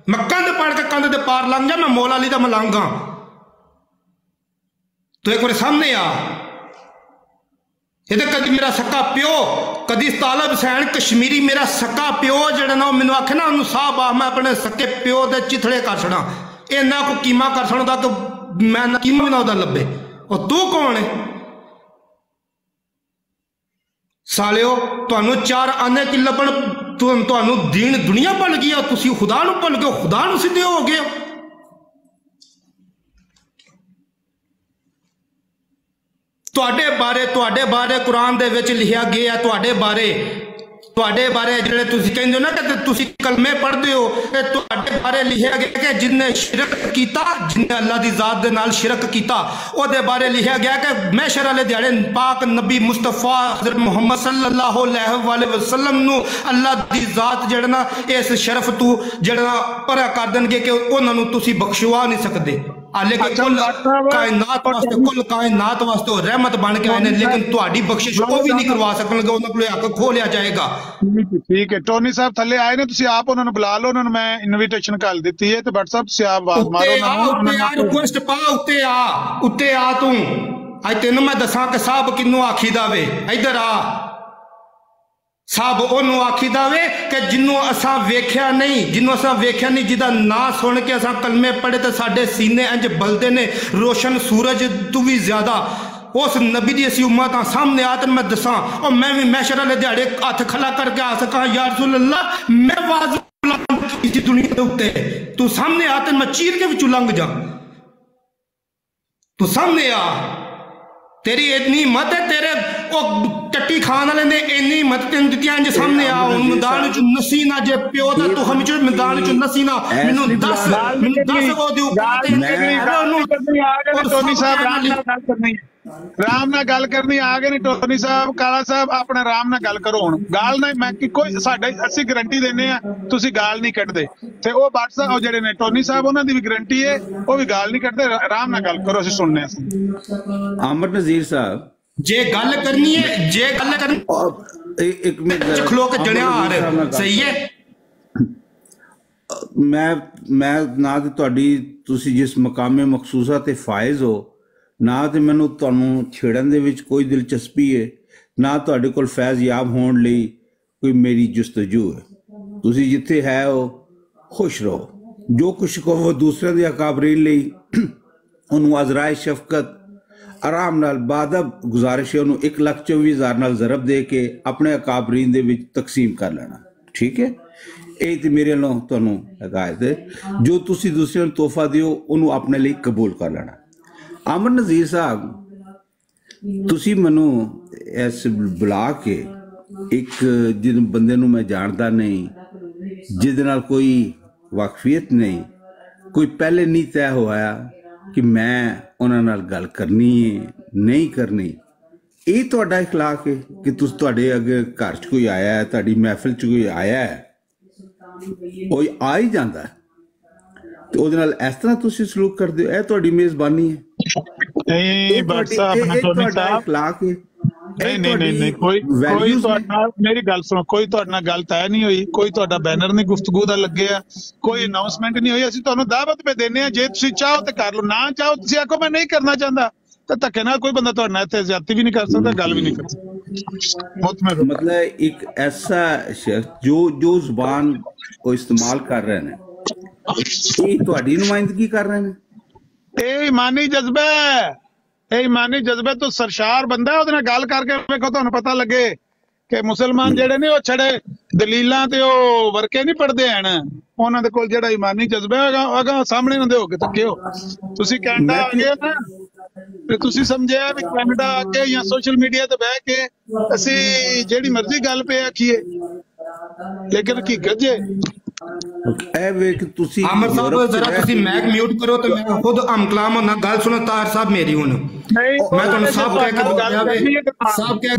ਮੈਂ ਕੰਧ ਪਾੜ ਕੇ ਕੰਧ ਦੇ ਪਾਰ ਲੰਘ ਜਾ, ਮੈਂ ਮੌਲਾ ਅਲੀ ਦਾ ਮਲਾਂਗਾ। ਤੂੰ ਇੱਕ ਵਾਰ ਸਾਹਮਣੇ ਆ। ਇਹਦੇ ਕਦੀ ਮੇਰਾ ਸੱਕਾ ਪਿਓ, ਕਦੀ ਤਾਲਬ ਹੁਸੈਨ ਕਸ਼ਮੀਰੀ ਮੇਰਾ ਸੱਕਾ ਪਿਓ ਜਿਹੜਾ ਨਾ, ਉਹ ਮੈਨੂੰ ਆਖੇ ਨਾ ਉਹਨੂੰ ਸਾਹਿਬ ਆ, ਮੈਂ ਆਪਣੇ ਸੱਕੇ ਪਿਓ ਦੇ ਚਿਥੜੇ ਕਰ ਛੜਾ। ਇਹਨਾਂ ਕੋ ਕੀਮਾ ਕਰ ਛੜਾ ਕਿ ਮੈਂ ਨਾ ਕੀਮਾ ਵੀ ਨਾ ਉਹਦਾ ਲੱਭੇ। ਉਹ ਤੂੰ ਕੌਣ ਹੈ ਸਾਲਿਓ? ਤੁਹਾਨੂੰ 4 ਆਨੇ ਕੀ ਲੱਭਣ? ਤੁਹਾਨੂੰ ਦੀਨ ਦੁਨੀਆ ਭੁੱਲ ਗਈ, ਤੁਸੀਂ ਖੁਦਾ ਨੂੰ ਭੁੱਲ ਗਏ, ਖੁਦਾ ਨੂੰ ਸਿੱਧੇ ਹੋ ਗਏ। ਤੁਹਾਡੇ ਬਾਰੇ ਕੁਰਾਨ ਦੇ ਵਿੱਚ ਲਿਖਿਆ ਗਿਆ, ਤੁਹਾਡੇ ਬਾਰੇ ਜਿਹੜੇ ਤੁਸੀਂ ਕਹਿੰਦੇ ਹੋ ਨਾ ਕਿ ਤੁਸੀਂ ਕਲਮੇ ਪੜ੍ਹਦੇ ਹੋ, ਇਹ ਤੁਹਾਡੇ ਬਾਰੇ ਲਿਖਿਆ ਗਿਆ ਕਿ ਜਿਨਨੇ ਸ਼ਿਰਕ ਕੀਤਾ, ਜਿਨਨੇ ਅੱਲਾ ਦੀ ਜ਼ਾਤ ਦੇ ਨਾਲ ਸ਼ਿਰਕ ਕੀਤਾ, ਉਹਦੇ ਬਾਰੇ ਲਿਖਿਆ ਗਿਆ ਕਿ ਮਹਿਸ਼ਰ ਵਾਲੇ ਦਿਹਾੜੇ ਪਾਕ ਨਬੀ ਮੁਸਤਫਾ ਹਜ਼ਰਤ ਮੁਹੰਮਦ ਸੱਲੱਲਾਹੁ ਅਲੈਹਿ ਵਸੱਲਮ ਨੂੰ ਅੱਲਾ ਦੀ ਜ਼ਾਤ ਜਿਹੜਾ ਨਾ ਇਸ ਸ਼ਰਫ ਤੋਂ ਜਿਹੜਾ ਪਰਾ ਕਰ ਦੇਣਗੇ ਕਿ ਉਹਨਾਂ ਨੂੰ ਤੁਸੀਂ ਬਖਸ਼ਵਾ ਨਹੀਂ ਸਕਦੇ। लेकिन कुल कायनात वास्ते रहमत बन के आए, लेकिन ਤੁਹਾਡੀ ਬਖਸ਼ਿਸ਼ ਉਹ ਵੀ ਨਹੀਂ ਕਰਵਾ ਸਕਣਗੇ, ਉਹਨਾਂ ਕੋਲ ਹੱਕ ਖੋ ਲਿਆ ਜਾਏਗਾ। ਠੀਕ ਹੈ, ਟੋਨੀ ਸਾਹਿਬ ਥੱਲੇ ਆਏ ਨੇ, ਤੁਸੀਂ ਆਪ ਉਹਨਾਂ ਨੂੰ ਬੁਲਾ ਲਓ, ਉਹਨਾਂ ਨੂੰ ਮੈਂ ਇਨਵੀਟੇਸ਼ਨ ਕਰ ਦਿੱਤੀ ਹੈ। ਤੇ ਭੱਟ ਸਾਹਿਬ ਤੁਸੀਂ ਆਪ ਆਵਾਜ਼ ਮਾਰੋ ਉਹਨਾਂ ਨੂੰ, ਰਿਕੁਐਸਟ ਪਾ, ਉੱਤੇ ਆ ਤੂੰ। ਅੱਜ ਤੈਨੂੰ ਮੈਂ ਦੱਸਾਂ ਕਿ ਸਾਹਿਬ ਕਿੰਨੂੰ ਆਖੀਦਾ ਵੇ। ਇੱਧਰ ਆ साहब ओनू आखीदा वे कि जिन्हों असा वेख्या नहीं जिदा ना सुन के असा कलमे पढ़े तो साडे सीने इंज बलदे ने रोशन सूरज तू भी ज्यादा उस नबी दी असी उम्मत हाँ सामने आ मैं दसा और मैं भी मैशर वाले दिहाड़े हथ खला करके आ सका या रसूल अल्लाह मैं वाज इस दुनिया के उत्ते तू सामने आ ते मैं चीर के विचों लंघ जा तू सामने आ तेरी इतनी हिम्मत है तेरे ओ टट्टी खान वाले ने इन्नी हिम्मत तेन दी इंज सामने आ हुन मैदान च नसी ना जे प्यो दा तू हम च मैदान च नसी ना मेनू दस ओ दी औकात टोनी साहब राम ना गल करनी आ गए नहीं टोनी साहब काला साहब अपने राम ना गल करो हुण गाल ना मैं कोई साडे असि गारंटी देने आ तुसी गाल नहीं कटदे ते ओ बाट साहब जेडे ने टोनी साहब उन्हां दी भी गारंटी है ओ भी गाल नहीं कटदे राम ना गल करो असि सुनने आमर नजीर साहब जे गल करनी एक मिनट खलो के जणिया हार सही है मैं ना ते तुहाडी तुसी जिस मकामे मखसूसा ते फायज हो ना तो मैनू तुहानू छेड़न दे विच कोई दिलचस्पी है ना तुहाडे कोल फैज़ याब होने लई कोई मेरी जुस्तजू है तुसी जिथे है हो खुश रहो जो कुछ कहो दूसरे दे अकाबरीन लई उन्होंने अजराए शफकत आराम नाल बादब गुजारिश है उन्होंने 1,24,000 नाल ज़रब दे के अपने अकाबरीन दे विच तकसीम कर लेना ठीक है ये तो मेरे लो तुहानू हिदायत है जो तुसी दूसरे नूं तोहफा दिओ उन्होंने अपने लिए कबूल कर लेना आमर नजीर साहब तुसी मनु इस बुला के एक जिन बंदे नूं मैं जानदा नहीं जिहदे नाल कोई वाकफियत नहीं कोई पहले नहीं तय होया कि मैं उन्हां नाल गल करनी है नहीं करनी ये तुहाडा इखलाक है कि तुस तुहाडे अगे घर च कोई आया है तुहाडी महफिल च कोई आया है कोई आ ही जाता है तो उहदे नाल इस तरह तुसी सलूक करदे हो, तुहाडी मेजबानी है नहीं बट साहब टोनी साहब इखलाक है नहीं कोई मेरी गल सुनो कोई तुहाडे नाल गल तय नहीं हुई कोई तुहाडा बैनर नहीं गुफ्तगू दा लग्गिया कोई अनाउंसमेंट नहीं हुई असीं तुहानू दावत पे देने जे तुसीं चाहो ते कर लो ना चाहो तुसीं आखो मैं नहीं करना चाहता तो धक्के नाल कोई बंदा तुहाडे नाल इत्थे ज्यादती भी नहीं कर सकता गल भी नहीं कर सकता मतलब एक ऐसा शख्स जो जुबान को इस्तेमाल कर रहे हैं ये तुहाडी नुमाइंदगी कर रहे हैं ईमानी जज्बा ईमानी जज्बे तो सरशार बंदा है उहदे गल करके वेखो तुहानू पता लगे कि मुसलमान जेडे ने छड़े दलीलां ते ओ वर्के नहीं पढ़दे हैं उन्हां दे कोल जेड़ा ईमानी जज्बा है सामने ना दे के तक्कियो तुसीं कैनेडा आ गए ना ते तुसीं समझिया भी कैनेडा आके या सोशल मीडिया ते बह के असीं जेड़ी मर्जी गल पे आखीए लेकिन हकीकत जे आमर साहब जरा तुसी मैक म्यूट करो तो मैं खुद अमकलाम होना गल सुनो तार साहब मेरी हुन मैं तुहानू साहब कह के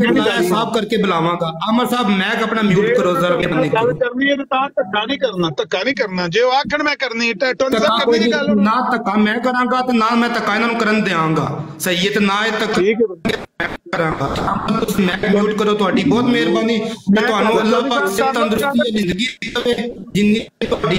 बुलाया साहब करके बुलावांगा आमर साहब मैक अपना म्यूट करो जरा गल करनी है तो धक्का नहीं करना जे वो आखण मैं करनी है टोनी साहब करनी दी गल ना धक्का मैं करांगा ते ना मैं धक्का इन्हां नूं करन देवांगा सही है ते ना ये तक ठीक है मैक म्यूट करो तुहाडी बहुत मेहरबानी मैं तुहानू अल्लाह पाक से तंदुरुस्ती जिंदगी देवे जिन्नी तुहाडी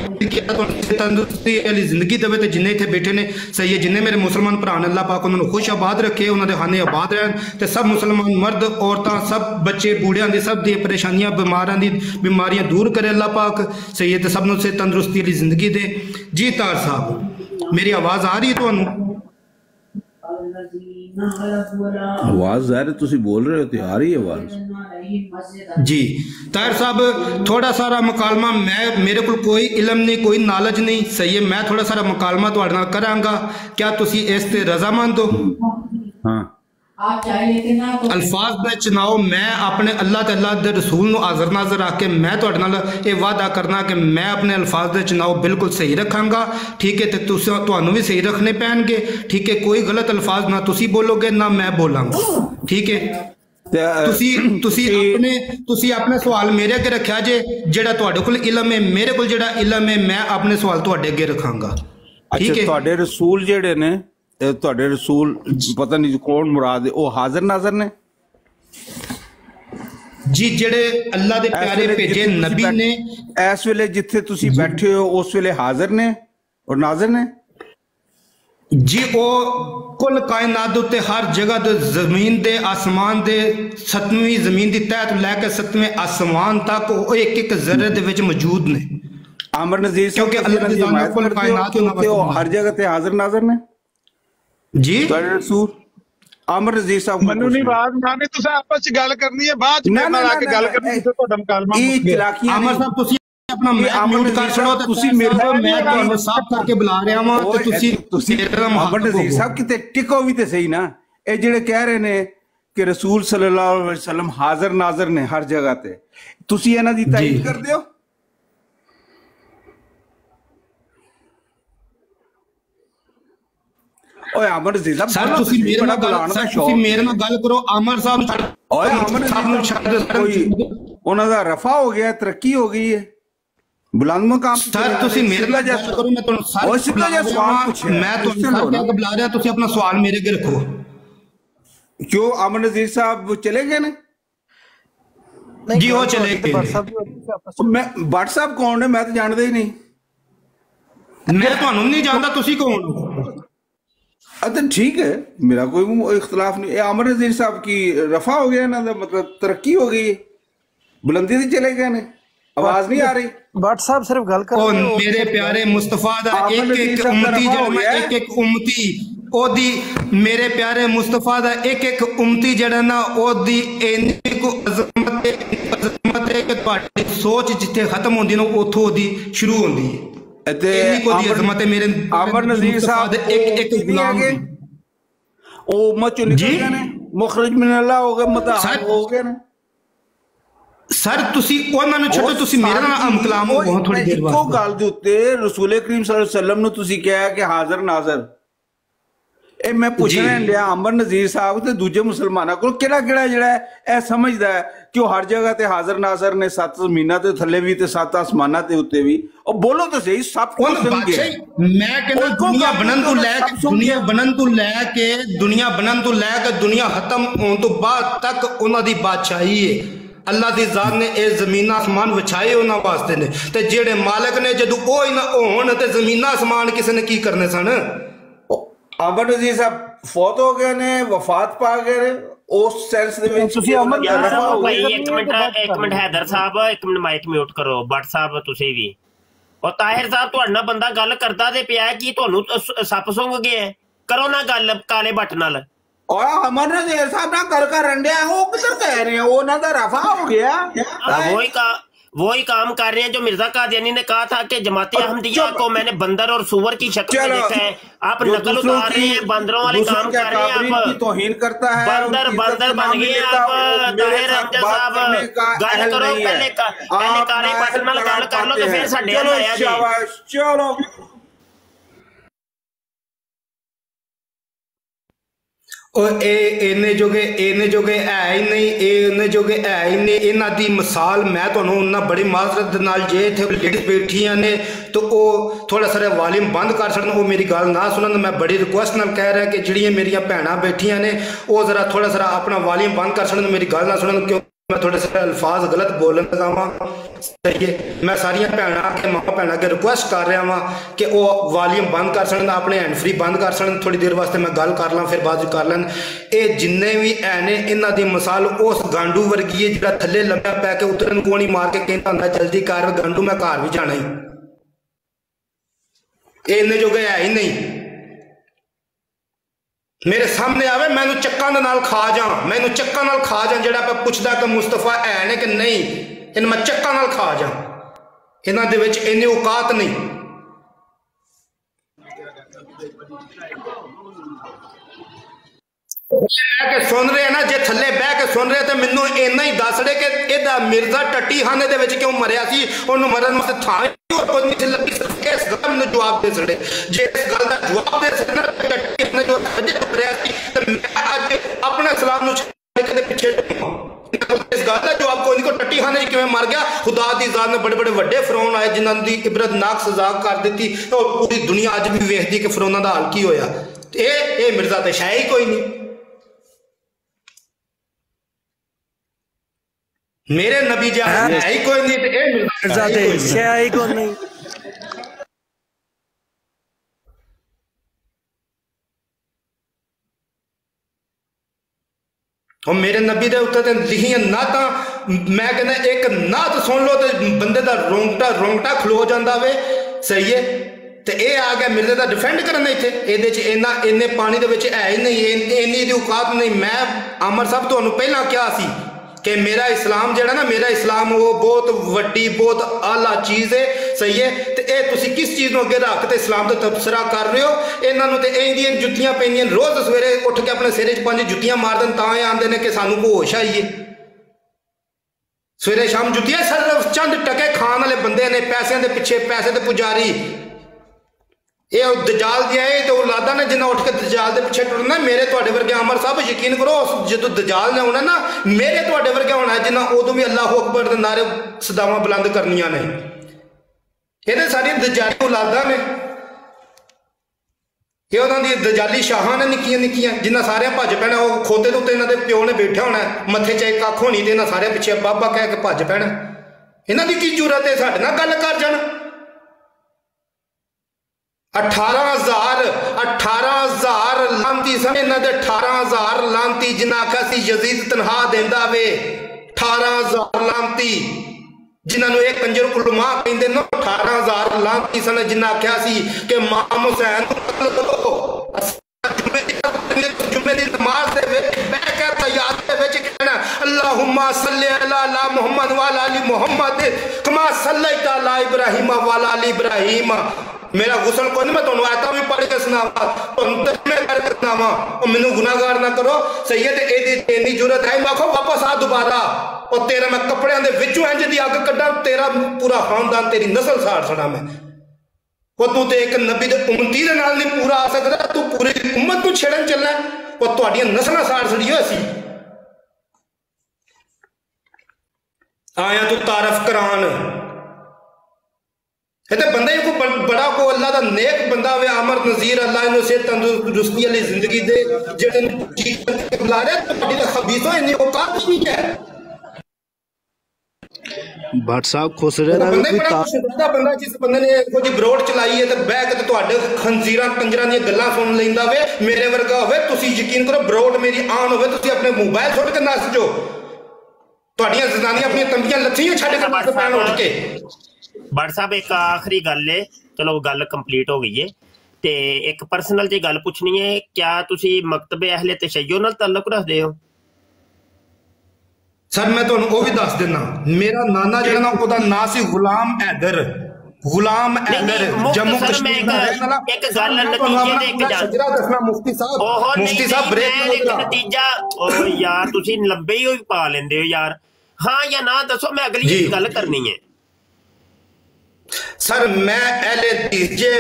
तंदुरुस्ती वाली जिंदगी देवे ते जिन्ने इत्थे बैठे ने सही है जिन्ने मेरे मुसलमान भरा ने अल्लाह पाक उन्होंने खुश आबाद रखे उन्होंने खाने आबाद रहन ते सब मुसलमान मर्द औरतां सब बच्चे बूढ़ियां दी सब दी परेशानियां बीमारियां दूर करे अल्लाह पाक सही है ते सब से तंदुरुस्ती वाली जिंदगी दे जी तार साहब मेरी आवाज आ रही है तुहानू आवाज ज़ाहिर है तुसी बोल रहे हो तो आ रही है आवाज जी ताहिर साहब थोड़ा सारा मुकालमा मैं मेरे को कोई इलम नहीं कोई नॉलेज नहीं सही है मैं थोड़ा सारा मुकालमा तुहाडे नाल करांगा क्या तुसी इस ते रजामंद हो हाँ अल्फाज में चुनाव मैं अपने अल्लाह ते अल्लाह दे रसूल नूं हाज़र नाज़र रख के मैं तुहाडे नाल ये वादा करना कि मैं अपने अल्फाज दे चुनाव बिल्कुल सही रखांगा ठीक है ते तुहानू भी सही रखने पैणगे ठीक है कोई गलत अल्फाज ना तुसी बोलोगे ना मैं बोलांगा ठीक है तुसी अपने सवाल मेरे अगे रखा जे जेड़ा तुहाडे कोल इलम है मेरे कोल जेड़ा इलम है मैं अपने सवाल तुहाडे अगे रखांगा ठीक है तुहाडे रसूल जेड़े ने तुहाडे रसूल पता नहीं कौन मुराद है वो हाजिर नाजर ने जी जेड़े अल्लाह दे प्यारे भेजे नबी ने इस वेले जिथे तुसी बैठे हो उस वेले हाजिर ने और नाजर ने जी वो कुल कायनात उत्ते हर जगह ते जमीन दे आसमान दे 7वीं जमीन दी तह तो लैके 7वें आसमान तक वो एक एक जर्रे दे विच मौजूद ने। आमर नजीर साहब क्योंकि अल्लाह दी जान कुल कायनात क्योंकि वो हर जगह ते हाजिर नाज़र ने जी रसूल आमर नजीर साहब ਮੈਨੂੰ ਨਹੀਂ ਬਾਤ ਮਾਰਨੀ, ਤੁਸੀਂ ਆਪਸ ਚ ਗੱਲ ਕਰਨੀ ਹੈ, ਬਾਅਦ ਚ ਮੇਰੇ ਨਾਲ ਆ ਕੇ ਗੱਲ ਕਰਨੀ ਜਿੱਥੇ ਤੁਹਾਡਾ ਮੁਕਾਲਮਾ ਇਹ ਮੁੱਕ ਗਿਆ। ਚਲਾਕੀਆਂ आमर साहब तुसी अपना म्यूट कर छड़ो ते तुसी मेरे को मैं ਤੁਹਾਨੂੰ ਸਾਫ਼ ਕਰਕੇ ਬੁਲਾ ਰਿਹਾ ਵਾਂ ਤੇ ਤੁਸੀਂ आमर नजीर साहब किते टिको भी ते सही ना। ਇਹ ਜਿਹੜੇ ਕਹਿ ਰਹੇ ਨੇ ਕਿ ਰਸੂਲ ਸੱਲੱਲਾਹੁ ਅਲੈहि ਵਸੱਲਮ ਹਾਜ਼ਰ ਨਾਜ਼ਰ ਨੇ ਹਰ ਜਗ੍ਹਾ ਤੇ, ਤੁਸੀਂ ਇਹਨਾਂ ਦੀ ਤਾਇਦ ਕਰਦੇ ਹੋ? ਓਏ ਆਮਰ ਨਜ਼ੀਰ ਸਾਹਿਬ ਸਰ ਤੁਸੀਂ ਮੇਰੇ ਨਾਲ ਗੱਲ ਕਰੋ। ਆਮਰ ਸਾਹਿਬ ਨੂੰ ਛੱਡ, ਓਏ ਆਮਰ ਸਾਹਿਬ ਨੂੰ ਛੱਡ, ਕੋਈ ਉਹਨਾਂ ਦਾ ਰਫਾ ਹੋ ਗਿਆ, ਤਰੱਕੀ ਹੋ ਗਈ ਹੈ, बुलंद मकाम। सर ਤੁਸੀਂ ਮੇਰੇ ਨਾਲ ਗੱਲ ਕਰੋ, ਮੈਂ ਤੁਹਾਨੂੰ ਸਾਰਾ ਸਿੱਧਾ ਜਿਹਾ ਸਵਾਲ ਪੁੱਛਿਆ, ਮੈਂ ਤੁਹਾਨੂੰ ਸਾਰਾ ਬੁਲਾ ਰਿਹਾ, ਤੁਸੀਂ ਆਪਣਾ ਸਵਾਲ ਮੇਰੇ ਅੱਗੇ ਰੱਖੋ। क्यों आमर नजीर साहब चले गए ने? जी वो चले गए। मैं व्हाट्सएप कौन है? मैं तो जानता ही नहीं। मैं ਤੁਹਾਨੂੰ नहीं जानता, ਤੁਸੀਂ कौन हो? अच्छा ठीक है, मेरा कोई इख्तलाफ नहीं। आमर नजीर साहब की रफा हो गया ना, मतलब तरक्की हो गई, बुलंदी से चले गए ने, आवाज नहीं आ रही। व्हाट्सएप सिर्फ गल कर मेरे प्यारे मुस्तफा दा एक एक उम्मती जड़ा एक एक उम्मती ओदी, मेरे प्यारे मुस्तफा दा एक एक उम्मती जड़ा ना ओदी इन्नी को अजमत है कि तुम्हारी सोच जिथे खत्म होंदी ना उथों ओदी शुरू होंदी है। इन्नी को दी अजमत है मेरे आमर नजीर साहब दे एक एक गुलाम दी। ओ मत चुन गए ने, मुखरज मिन अल्लाह हो गए, मुताहर हो गए ने। सर ਤੁਸੀਂ ਉਹਨਾਂ ਨੂੰ ਛੱਡੋ, ਤੁਸੀਂ ਮੇਰੇ ਨਾਲ ਆਮ ਕਲਾਮ ਹੋ ਬਹੁਤ ਥੋੜੀ ਦੇਰ ਬਾਅਦ। ਇੱਕੋ ਗੱਲ ਦੇ ਉੱਤੇ ਰਸੂਲ ਕਰੀਮ ਸੱਲੱਲਾਹੁ ਅਲੈਹਿ ਵਸੱਲਮ ਨੂੰ ਤੁਸੀਂ ਕਿਹਾ ਕਿ ਹਾਜ਼ਰ ਨਾਜ਼ਰ, ਇਹ ਮੈਂ ਪੁੱਛਣਾ ਲਿਆ ਆਮਰ ਨਜ਼ੀਰ ਸਾਹਿਬ ਤੇ ਦੂਜੇ ਮੁਸਲਮਾਨਾਂ ਕੋਲ ਕਿਹੜਾ ਕਿਹੜਾ ਜਿਹੜਾ ਇਹ ਸਮਝਦਾ ਹੈ ਕਿ ਉਹ ਹਰ ਜਗ੍ਹਾ ਤੇ ਹਾਜ਼ਰ ਨਾਜ਼ਰ ਨੇ, 7 ਜ਼ਮੀਨਾਂ ਤੇ ਥੱਲੇ ਵੀ ਤੇ 7 ਆਸਮਾਨਾਂ ਤੇ ਉੱਤੇ ਵੀ। ਉਹ ਬੋਲੋ ਤਾਂ ਸਹੀ, ਸਭ ਕੁਝ ਸਮਝ ਗਏ। ਮੈਂ ਕਹਿੰਦਾ ਦੁਨੀਆ ਬਣਨ ਤੋਂ ਲੈ ਕੇ ਦੁਨੀਆ ਬਣਨ ਤੋਂ ਲੈ ਕੇ ਦੁਨੀਆ ਖਤਮ ਹੋਣ ਤੋਂ ਬਾਅਦ ਤੱਕ ਉਹਨਾਂ ਦੀ ਬਾਦਸ਼ਾਹੀ ਹੈ। अल्लाह दी जात ने ये जमीन आसमान विछाए उन्होंने वास्ते ने, ते जेड़े मालिक ने जदों ओ ही ना होण ते जमीन आसमान किसी ने की करने सन। आमर नजीर साहब फौत हो गए ने, वफात पा गए ने, उस सेंस दे विच ਤੁਸੀਂ ਅਮਨ ਭਾਈ ਇੱਕ ਮਿੰਟ ਹੈਦਰ ਸਾਹਿਬ, ਇੱਕ ਮਿੰਟ ਮਾਈਕ ਮਿਊਟ ਕਰੋ। ਬੱਟ ਸਾਹਿਬ ਤੁਸੀਂ ਵੀ, ਉਹ ਤਾਹਿਰ ਸਾਹਿਬ ਤੁਹਾਡੇ ਨਾਲ ਬੰਦਾ ਗੱਲ ਕਰਦਾ ਤੇ ਪਿਆ ਕਿ ਤੁਹਾਨੂੰ ਸੱਪ ਸੁੰਘ ਗਿਆ, ਕਰੋ ਨਾ ਗੱਲ ਕਾਲੇ ਬੱਟ ਨਾਲ। और अमर नजीर साहब ना कर रंडे वो किधर कह रहे हैं, वो ना तो रफा हो गया। वही काम कर रहे हैं जो मिर्जा कादियानी ने कहा था कि जमात अहमदिया को मैंने बंदर और सुअर की शक्ल में देखा है। आप नकल उतार रहे हैं, बंदरों वाले काम कर रहे हैं, आप तौहीन करता है, बंदर बन गए आप। ताहिर अमजद साहब गल करो, पहले काले बटन नाल गल कर लो तो फिर साडे नाल आया जी। चलो और इन्ने जोगे है ही नहीं, इन्ने जोगे है ही नहीं। इन्हां दी मिसाल मैं तुहानूं उन्ना बड़ी माजरत नाल, जे इत्थे लेडीज बैठियां ने तो वो थोड़ा सारा वॉल्यूम बंद कर सकन, वो मेरी गल ना सुनन। मैं बड़ी रिक्वेस्ट नाल कह रहा कि जिहड़ियां मेरियां भैणां बैठियां ने वो जरा थोड़ा सारा अपना वॉल्यूम बंद कर सकन, मेरी गल ना सुनन, क्यों मैं थोड़े सारे अल्फाज गलत बोलन लगा वां। सही है, मैं सारिया भैणां के मां भैणां अगे रिक्वेस्ट कर रहा वां कि वो वॉल्यूम बंद कर सकन, अपने हैंड फ्री बंद कर सकन, थोड़ी देर वास्ते मैं गल कर ਲਾਂ, फिर बाद कर लैन। ये जिन्ने भी है ने इन्हां दी मिसाल उस गांडू वर्गी है जिहड़ा थल्ले लम्या पै के उतरन कोणी मार के कहता हुंदा जल्दी कर गांडू, मैं घर भी जाना ही। ये इन्ने जोगे है ही नहीं। मेरे सामने आवे मैनू चक्कां दे नाल खा जा, मैनू चक्कां नाल खा जा, जेड़ा मैं पुछदा कि मुस्तफा है ने कि नहीं, इन मैं चक्कां नाल खा जा। इन्हां दे विच इन्नी औकात नहीं। सुन रहे ना, जे थले बह के सुन रहे तो मैनू इन्ना ही दस रहे कि इहदा मिर्जा टट्टी खाने दे विच क्यों मरिया सी, उहनूं मरन वास्ते थां इस गल मैनूं जवाब दे सकदे। जे इस गल दा जवाब दे सकदे ना टट्टी खाने जो अजे मरिया सी ते मैं अज अपने इस्लाम नूं छड्ड के पिछे इस गल का जवाब कोई नहीं को टट्टी खाने किवें मर गया। खुदा दी जात ने बड़े बड़े वड्डे फिरौन आए जिन्हां दी इबरतनाक सजा कर दी तो पूरी दुनिया अज भी वेखदी कि फिरौनां दा हाल की होया। ये मिर्जा ते शायद ही कोई नहीं, मेरे नबी है ही कोई नहीं, तो ये मिर्जा ते शायद ही कोई नहीं। और मेरे नबी के उत्ते लिखियां नातां मैं कहना एक नात सुन लो तो बंदे का रोंगटा खलो जाता वे सही है तो ये आ गया मिर्जे का डिफेंड करना इतने ये इन्ने पानी के है ही नहीं इन्नी औकात नहीं। मैं अमर साहब तुहानू पहला क्या सी कि मेरा इस्लाम जो ना मेरा इस्लाम वो बहुत वड्डी बहुत आला चीज़ है सही है तो ये तुसी किस चीज़ अगे रख के इस्लाम का तबसरा कर रहे हो। इन्होंने तो इंदियां जुत्तियां पैंदियां रोज़ सवेरे उठ के अपने सिरे च 5 जुत्तियां मार दें तां आंदे ने कि सानू होश आईए सवेरे शाम जुत्तियां सिर्फ चंद टके खान वाले बंदे ने पैसों के पिछे पैसे के पुजारी ये दजाल दिया तो औलादा ने जिन्ना उठ के दजाल के पिछे टुरना मेरे थोड़े वर्गे अमर साहब यकीन करो जो दजाल ने होना ना मेरे थोड़े वर्गे होना है जिन्ना उदों भी अल्लाह अकबर के नारे सदावां बुलंद करनियां ने ये सारी दजाली औलादा ने ये उन्होंने दजाली शाहां ने निक्कियां निक्कियां जिन्ना सारे भज पैना वो खोते के उत्ते इन्होंने प्यो ने बैठा होना मत्थे च एक कख होनी तो इन्हें सारे पिछे बाबा कह के भज पैना इन्हों की जरूरत है साडे नाल गल कर जाना। 18,000 लांती सन इन्हां दे 18,000 लांती जिन्ना आख्या सी यजीद तनहा देंदा वे 18,000 लांती जिन्होंने एक कंजर उलमा कहते न 18,000 लांती सन जिन्ना आख्या सी कि इमाम हुसैन जुमे दी नमाज दे विच बैठ के तैयार दे विच कहना अल्लाहुम्मा सल्ली अला मुहम्मद व अला आलि मुहम्मद कमा सल्लैता अला इब्राहीम व अला आलि इब्राहीम। मेरा गुसल कोई नहीं मैं तुहानू आयता भी पढ़ के सुनावा करके सुनावा और मैनू गुनाहगार ना करो सही है तो इन्नी जरूरत है मैं आखो वापस आ दोबारा और तेरा मैं कपड़िया के विचों इंज दी अग कड्डा तेरा पूरा खानदान तेरी नस्ल साड़ छड़ा मैं वो तू तो एक नबी के उम्मती दे नाल नहीं पूरा आ सकता तू पूरी उम्मत को छेड़न चलना और तुहाडियां नस्लां साड़ छड़ियो असी आया तू तारफ करान तो बंदे को बड़ा को अल्लाह का नेक बंदा वे अमर नजीर अल्लाह इन्हू से तंदुरुस्ती वाली जिंदगी दे जेड़े बुला रहे तुम्हारी तो खबीसों इन्नी औकात नहीं है। भट्ट साहब खुश रहे बंदा जिस बंदे ने कोई ब्रोड चलाई है तो बह के तुहाडे खंजीरां कंजरां दी गल्लां सुन लैंदा वे मेरे वर्गा होवे तुसी यकीन करो ब्रोड मेरी आन होवे तुसी अपने मोबाइल छोड़ के नस जो तुहाडियां जनानियां अपनी तंबियां लत्थियां छड्ड के नस पैण उठ के। भट्ट साहब एक आखिरी गल है चलो गल कंप्लीट हो गई है ते एक पर्सनल जी गल पूछनी है क्या तुसी मकतबे अहले तशय्यो नाल ताल्लुक रखदे हो? सर मैं तुहानू वो भी दस देना मेरा नाना जिहड़ा ना ओहदा नाम सी गुलाम हैदर जम्मू कश्मीर दा रहने वाला एक गल नतीजे दे एक सजरा दसना मुफ्ती साहब ब्रेक एक नतीजा ओ यार तुसी लंबे ही पा लेंदे हो यार हां या ना दसो मैं अगली गल करनी है। सर मैं अहले तीजे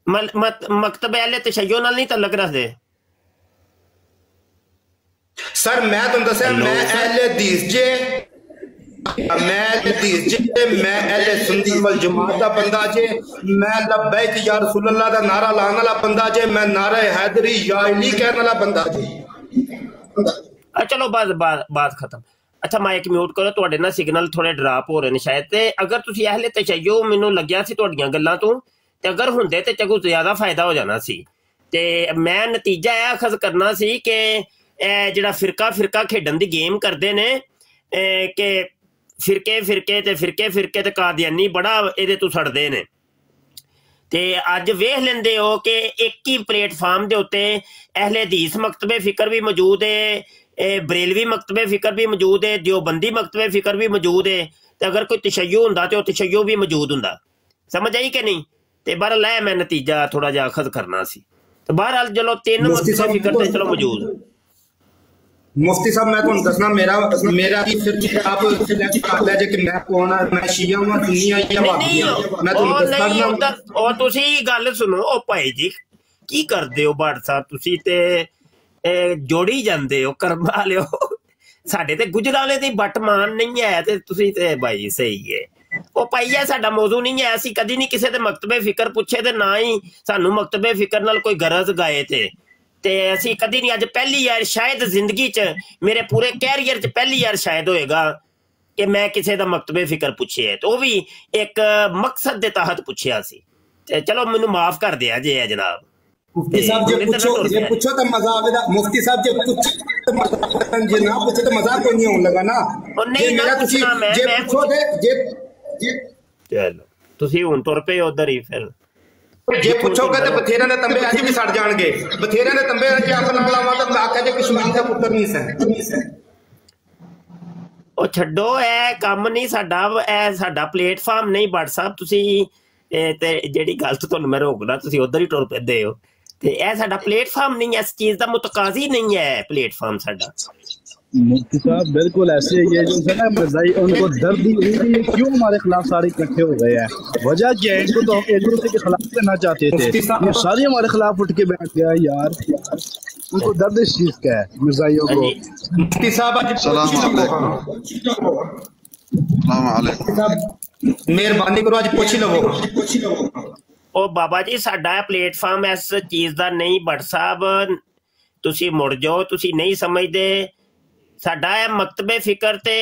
मकतब अहले तशय्यो नाल नहीं तल्लक रखदे सर मैं तुहानू दस्सिया मैं अहले तीजे मैं अहले सुन्नत वल जमात दा बंदा जे मैं लब्बैक या रसूल अल्लाह दा नारा लाने वाला बंदा जे मैं नारा हैदरी या अली कहने वाला बंदा जे। चलो बात खत्म। अच्छा माइक म्यूट करो तुहाडे ना सिग्नल थोड़े ड्रॉप हो रहे हैं शायद ते अगर तुसी अहले तशय्यो मैनू लग्या सी तुहाडियां गल्लां तो ते अगर हुंदे ते चगो ज्यादा फायदा हो जाना सी ते मैं नतीजा यह अखज़ करना सी कि जिहड़ा फिरका खेडन दी गेम करदे ने कि फिरके ते कादियानी बड़ा इहदे तो सड़दे ने ते अज वेख लेंदे हो कि एक ही प्लेटफार्म दे उत्ते अहले हदीस मकतबे फिकर भी मौजूद है बरेलवी मकतबे फिकर भी मौजूद है देवबंदी मकतबे फिकर भी मौजूद है तो अगर कोई तशय्यो हुंदा तो तशय्यो भी मौजूद हुंदा समझ आई कि नहीं ते बहरहाल मैं नतीजा थोड़ा जिहा अखज़ करना सी तो बहरहाल चलो 3 मकतबे फिकर ते चलो मौजूद। मुफ्ती साहब मैं तुहानू दसना मेरा फिर आप सिलेक्ट कर ले जे कि मैं कौन हां मैं शिया हां सुन्नी हां या वहाबी हां मैं तुहानू दसना और तुसी गल सुनो ओ भाई जी की करदे हो भट्ट साहब तुसी ते जोड़ी जांदे हो कर्म वाले हो साडे ते गुजराले दी बट मान नहीं है ते तुसी ते भाई सही है ओ पाइया साडा मौजू नहीं है असी कदी नहीं किसी दे मकतबे फिकर पूछे ते ना ही सानू मकतबे फिकर नाल कोई गरज गाए ते असी कदी नहीं अज पहली यार शायद जिंदगी च मेरे पूरे कैरियर च पहली यार शायद होएगा कि मैं किसी दा मकतबे फिकर पूछे है तो भी एक मकसद दे तहत पूछया सी चलो मैनू माफ कर दिया जे जनाब। मुफ्ती साहब जे पूछो तो मजा आवेगा। मुफ्ती साहब जे पूछो तो मजा आवेगा, जे ना पूछो तो मजा कोई नहीं होने लगा ना। जे मेरा तुसी जे पूछो दे जे चलो तुसी हुन तुर पे उधर ही फिर जे पूछोगे तो बथेरे ने तंबे अज भी सड़ जाणगे। बथेरे ने तंबे अज आप नाल आवा तो आखा जे कश्मीर दा पुत्तर नहीं स। ओ छड्डो ए काम नहीं साडा, ए साडा प्लेटफार्म नहीं बट साहब तुसी ते जेड़ी गल तो मैं रोकना तुसी उधर ही टुर पैंदे हो ते ए साडा प्लेटफार्म नहीं है, इस चीज दा मुतकाजी नहीं है प्लेटफार्म साडा। मुफ्ती साहब बिल्कुल ऐसे ही है, जो है ना मिर्जाई उनको दर्द ही हुई कि क्यों हमारे खिलाफ सारे इकट्ठे हो गए हैं। वजह क्या है? इनको तो हम एक दूसरे के खिलाफ करना चाहते थे, ये सारे हमारे खिलाफ उठ के बैठ गया यार। उनको दर्द इस चीज का है मिर्जाइयों को। मुफ्ती साहब मेहरबानी करो आज पूछ लवो। ओ बाबा जी साडा प्लेटफार्म इस चीज दा नहीं बट साहब तुसी मुड़ जाओ, तुसी नहीं समझदे। साडा मकतबे फिक्र ते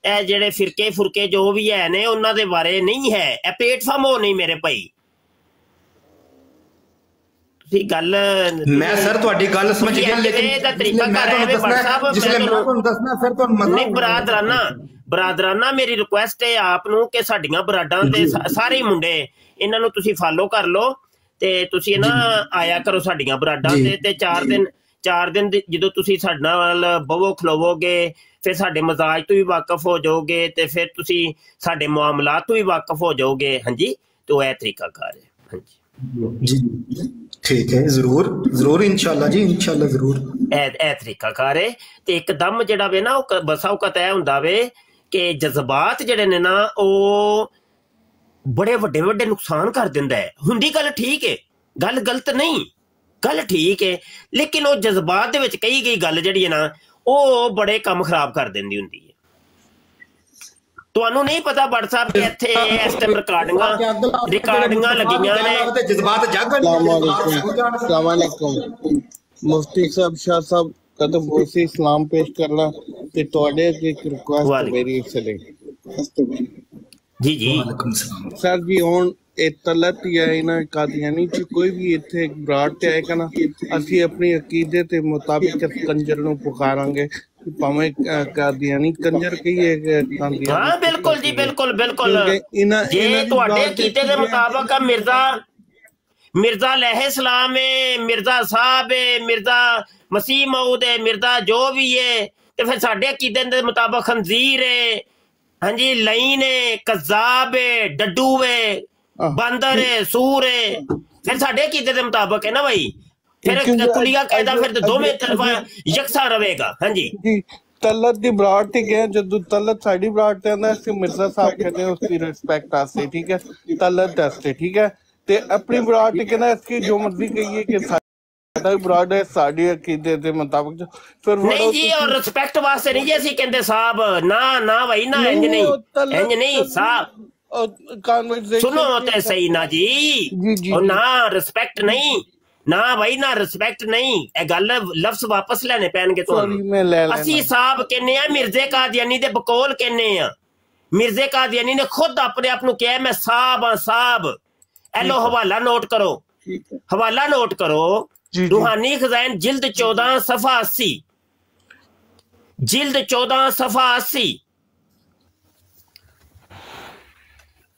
ए जेड़े फिरके फुरके जो भी है ने उन्हां दे बारे नहीं है, ए प्लेटफार्म हो नहीं मेरे भाई। तुसी गल मैं सर तुहाडी गल समझ गया, लेकिन दा तरीका कर रहे हैं बट साहब जिसले मैं तुहानू दसना फिर तुहानू मजा नहीं। बरादराना मेरी रिक्वेस्ट है आप नू कि साडियां बराडां ते सारे मुंडे इन्हां नू तुसी फॉलो कर लो ते तुसी ना आया करो साडियां बराडां ते 4 दिन जो तुसी साडे नाल बवो खलोवोगे फिर साडे मजाज तो भी वाकफ हो जाओगे ते फिर तुसी साडे मामलात तो भी वाकफ हो जाओगे। हाँ जी, तो यह तरीका कार है। हाँ जी ठीक है, जरूर जरूर इंशाल्लाह जी, इंशाल्लाह जरूर ए तरीका कार है। ते एकदम जेड़ा वे ना बसा औकत है हुंदा वे कि जज्बात जेड़े ने ना ओ बड़े वड्डे वड्डे नुकसान कर दिंदा है। हुंदी गल ठीक है, गल गलत नहीं, गल ठीक है, लेकिन वो जज्बात दे विच कही गई गल जिहड़ी है ना वो बड़े काम खराब कर दिंदी हुंदी है। तुहानू नहीं पता बट साहब कि इत्थे इस टाइम रिकॉर्डिंगां लगियां ने जज्बात जाग। अस्सलाम वालेकुम मुफ्ती साहब शाह साहब का तो बहुत सी इस्लाम पेश करना ते तुहाडे एक रिक्वेस्ट मेरी चले जी जी सर जी हुण ਇਹ ਤਲਤ ਜਾਂ ਇਹਨਾਂ ਕਾਦੀਆਨੀ ਚ ਕੋਈ ਵੀ ਇੱਥੇ ਬਰਾੜ ਤੇ ਆਏਗਾ ਨਾ ਅਸੀਂ ਆਪਣੀ ਅਕੀਦੇ ਤੇ ਮੁਤਾਬਿਕ ਕੰਜਰ ਨੂੰ ਪੁਕਾਰਾਂਗੇ ਭਾਵੇਂ ਕਾਦੀਆਨੀ ਕੰਜਰ ਕਹੀਏ ਕਾਦੀਆਨੀ। ਹਾਂ ਬਿਲਕੁਲ ਜੀ, ਬਿਲकुल ਬਿਲकुल ਜੇ ਤੁਹਾਡੇ ਅਕੀਦੇ ਦੇ ਮੁਤਾਬਕ ਮਿਰਜ਼ਾ ਲਹਿ ਸਲਾਮ ਹੈ, ਮਿਰਜ਼ਾ ਸਾਹਿਬ ਹੈ, ਮਿਰਜ਼ਾ ਮਸੀਹ ਮਊਦ ਹੈ, ਮਿਰਜ਼ਾ ਜੋ ਵੀ ਹੈ ਤੇ ਫਿਰ ਸਾਡੇ ਅਕੀਦੇ ਦੇ ਮੁਤਾਬਕ ਖੰਜ਼ੀਰ ਹੈ। ਹਾਂਜੀ ਲਈਨ ਹੈ, ਕਜ਼ਾਬ ਹੈ, ਡੱਡੂ ਹੈ, बांदर है, सूर है, फिर साढ़े कीते दे मुताबिक है ना भाई। फिर कुलिया कायदा फिर दोवें तरफा यकसा रहेगा। हाँ जी तलत दी बराड़ ते गए जदों तलत साडी बराड़ ते आंदा है मिर्जा साहब कहते हैं उसकी रिस्पेक्ट आस्ते, ठीक है तलत आस्ते, ठीक है ते अपनी बराड़ ते कहना इसकी जो मर्जी कहिए कि साडा बराड़ है साडी अकीदे दे मुताबिक फिर नहीं जी। और रिस्पेक्ट वास्ते नहीं जी असि कहंदे साहब, ना ना भाई ना, इंज नहीं साहब सुनो ते सही ना जी, और ना रिस्पेक्ट नहीं ना भाई, ना रिस्पेक्ट नहीं। ए गल लफ्ज वापस लेने पैणगे तुहानू। असी साहब कहने आ, मिर्जे कादियानी दे बकौल कहने आ। मिर्जे कादियानी ने खुद अपने आप नू कहा मैं साहब हां साहब। ए लो हवाला नोट करो, हवाला नोट करो, रूहानी खजाइन जिल्द 14 सफा 80, जिल्द 14 सफा 80।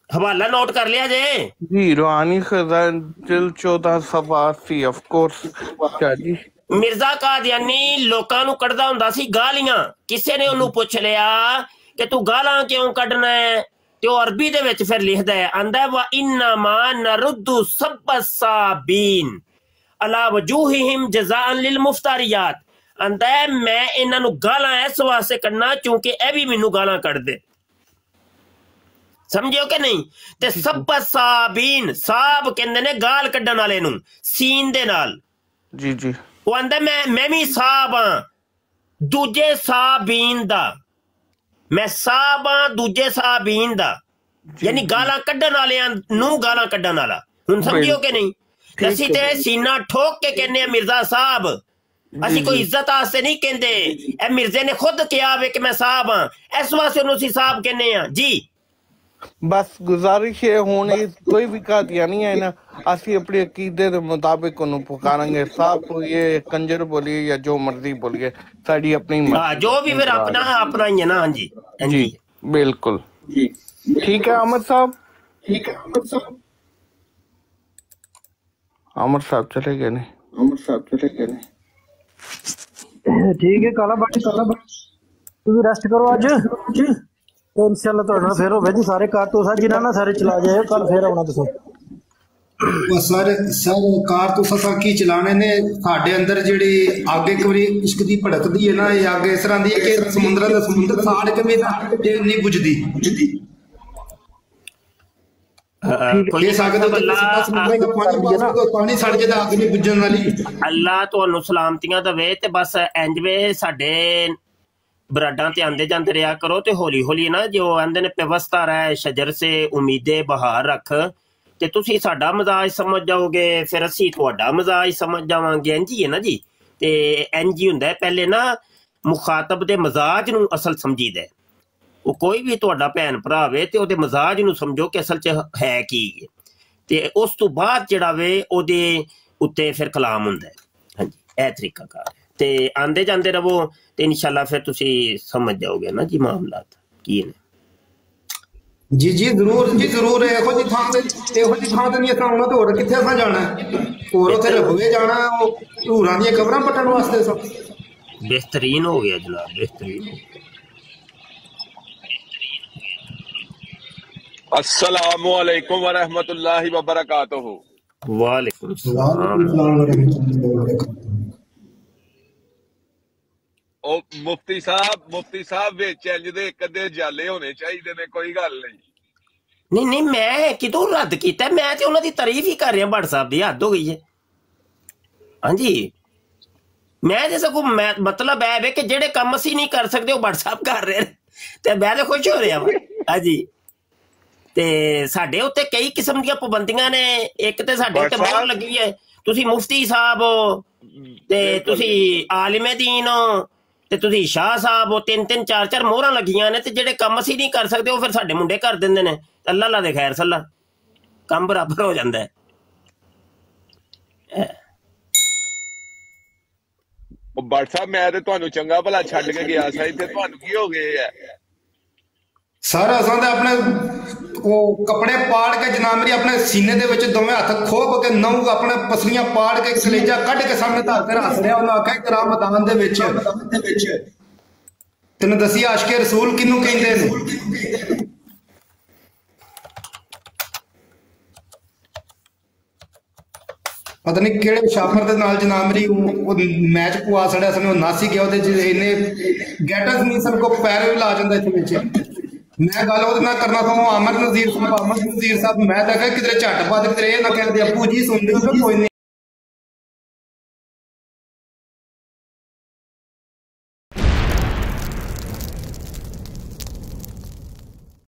हवाला नोट कर लिया जे जी। रूहानी खजान जिल्द 14 सफा 80 ऑफ कोर्स। क्या जी मिर्जा कादियानी लोकां नू कढदा हुंदा सी गालियां। किसे ने ओनू पुछ लिया कि तू गालां क्यों कढना है ते ओह अरबी दे विच फिर लिखदा है, आंदा वा इन्नमा नरुद्दु सब्बसाबीन अला वजूहिहिम जज़ाअन लिल मुफ्तारियात। आंदा है मैं इन्हां नू गालां इस वास्ते कढना क्योंकि ए भी मैनू गालां कढदे। समझियो कि नहीं? ते सब्बसाबीन साहब कहंदे ने गाल कढण वाले नू सीन दे नाल। जी जी वो आंदा मैं भी साहब हां दूजे साहबीन दा, मैं साहब हां दूजे साहबीन दा, यानी गालां कढण वालेयां नू गालां कढण वाला। हुण समझियो कि नहीं? असीं ते सीना ठोक के कहने मिर्जा साहब, असीं कोई इज्जत आस्ते नहीं कहंदे। ए मिर्जे ने खुद कहा वे कि मैं साहब हां, इस वास्ते ओनू असीं साहब कहने आ जी। बस गुजारिश है हुण कोई भी कादियानी है ना, असी अपने अकीदे के मुताबिक उन्हें पुकारेंगे। साहब को ये कंजर बोलिए या जो मर्जी बोलिए, साड़ी अपनी जो भी फिर अपना अपना ही है ना। हाँ जी, हाँ जी जी, बिल्कुल ठीक है अहमद साहब, ठीक है अहमद साहब। अहमद साहब चले गए नहीं, अहमद साहब चले गए नहीं। ठीक है काला बाटी तुम रेस्ट करो अज, तो इंशाल्लाह तुहाडे नाल फिर होवे जी। सारे कारतूस जिन्हां ना सारे चला जाए, कल फिर आउणा तुसीं। सारे कारतूस असां की चलाने ने, साडे अंदर जिहड़ी अग एक बारी इश्क दी भड़कदी है ना, ये अग इस तरह दी है कि समुंदर दा समुंदर साड़ के भी नहीं बुझदी। अल्लाह तुहानू सलामतियां दवे ते बस इंज वे साडे बराडां ते आंदे जांदे रहा करो ते हौली हौली ना जो आंदे ने पेवस्ता रहे शजर से उम्मीदे बहार रख ते तुसी साडा मजाज समझ जाओगे, फिर असी तुहाडा मजाज समझ जावांगे। इंज ही है ना जी। ते इंज ही हुंदा है, पहले ना मुखातब दे मजाज नू असल समझीदा है। वो कोई भी तुहाडा भैन भरा वे ते ओहदे मजाज नू समझो कि असल च है की, ते उस तो बाद जिहड़ा वे ओहदे उत्ते फिर कलाम हुंदा है। हाँ जी, यह तरीका कार है। ते आंदे जांदे रवो ते इंशाल्लाह फिर तुसी समझ जाओगे ना जी मामलात की ने। जी जी जरूर जी जरूर। एहो जी थां ते नहीं असां आउणा, ते होर कित्थे असां जाना है? होर उत्थे रखोए जाना हूरां दी कबरां पट्टण वास्ते। बेहतरीन हो गया जनाब, बेहतरीन हो गया। अस्सलामु अलैकुम व रहमतुल्लाहि व बरकातुहू। वालेकुम सलाम। ओ मुफ्ती साहब विच इंज दे एक अद्धे जाले होने चाहिए ने, कोई गल नहीं। नहीं मैं कितों रद्द किया, मैं तो उन्होंने तारीफ ही कर रहा। भट्ट साहब की हद हो गई है। हाँ जी, मैं तो सगों मतलब है कि जेडे काम असी नहीं कर सकते वो भट्ट साहब कर रहे हैं, ते मैं तो खुश हो रहा वा। हाँ जी, ते साडे उत्ते कई किस्म दी पाबंदियां ने। एक ते साडे उत्ते मोहर लगी है, तुसी मुफ्ती साहब हो ते तुसी आलिमे दीन हो ते तुसी शाह साहब हो, 3-3 4-4 मोहरां लगियां ने। ते जेडे काम असी नहीं कर सकते वो फिर साडे मुंडे कर दिंदे ने। अल्लाह ला दे खैर सल्ला, काम बराबर हो जांदा है। भट्ट साहब मैं ते तुहानू चंगा भला छड्ड के गया सा, इत्थे तुहानू की हो गए है? सर असां ते अपने वो कपड़े पाड़ के जनाब मेरी अपने सीने दे विच दोवें हत्थ खोप के नौ अपने पसलियां पाड़ के कलेजा कट के सामने धर के हस रहा। उन्हें आख्या करा मैदान दे विच तैनूं दसी आशिके रसूल किनू कहिंदे ने? पता नहीं किहड़े शाफर दे नाल जनाब मेरी मैच पुआ छड़िया सन, नस ही गया। इन्ने गैटस नहीं सन, को पैर भी ला जांदा इत्थे विच। मैं गल ओहदे नाल करना था अहमद नज़ीर साहब, मैं देखा किधरे झट पा किधरे ना कह दे अबू जी सुन दे कोई नहीं।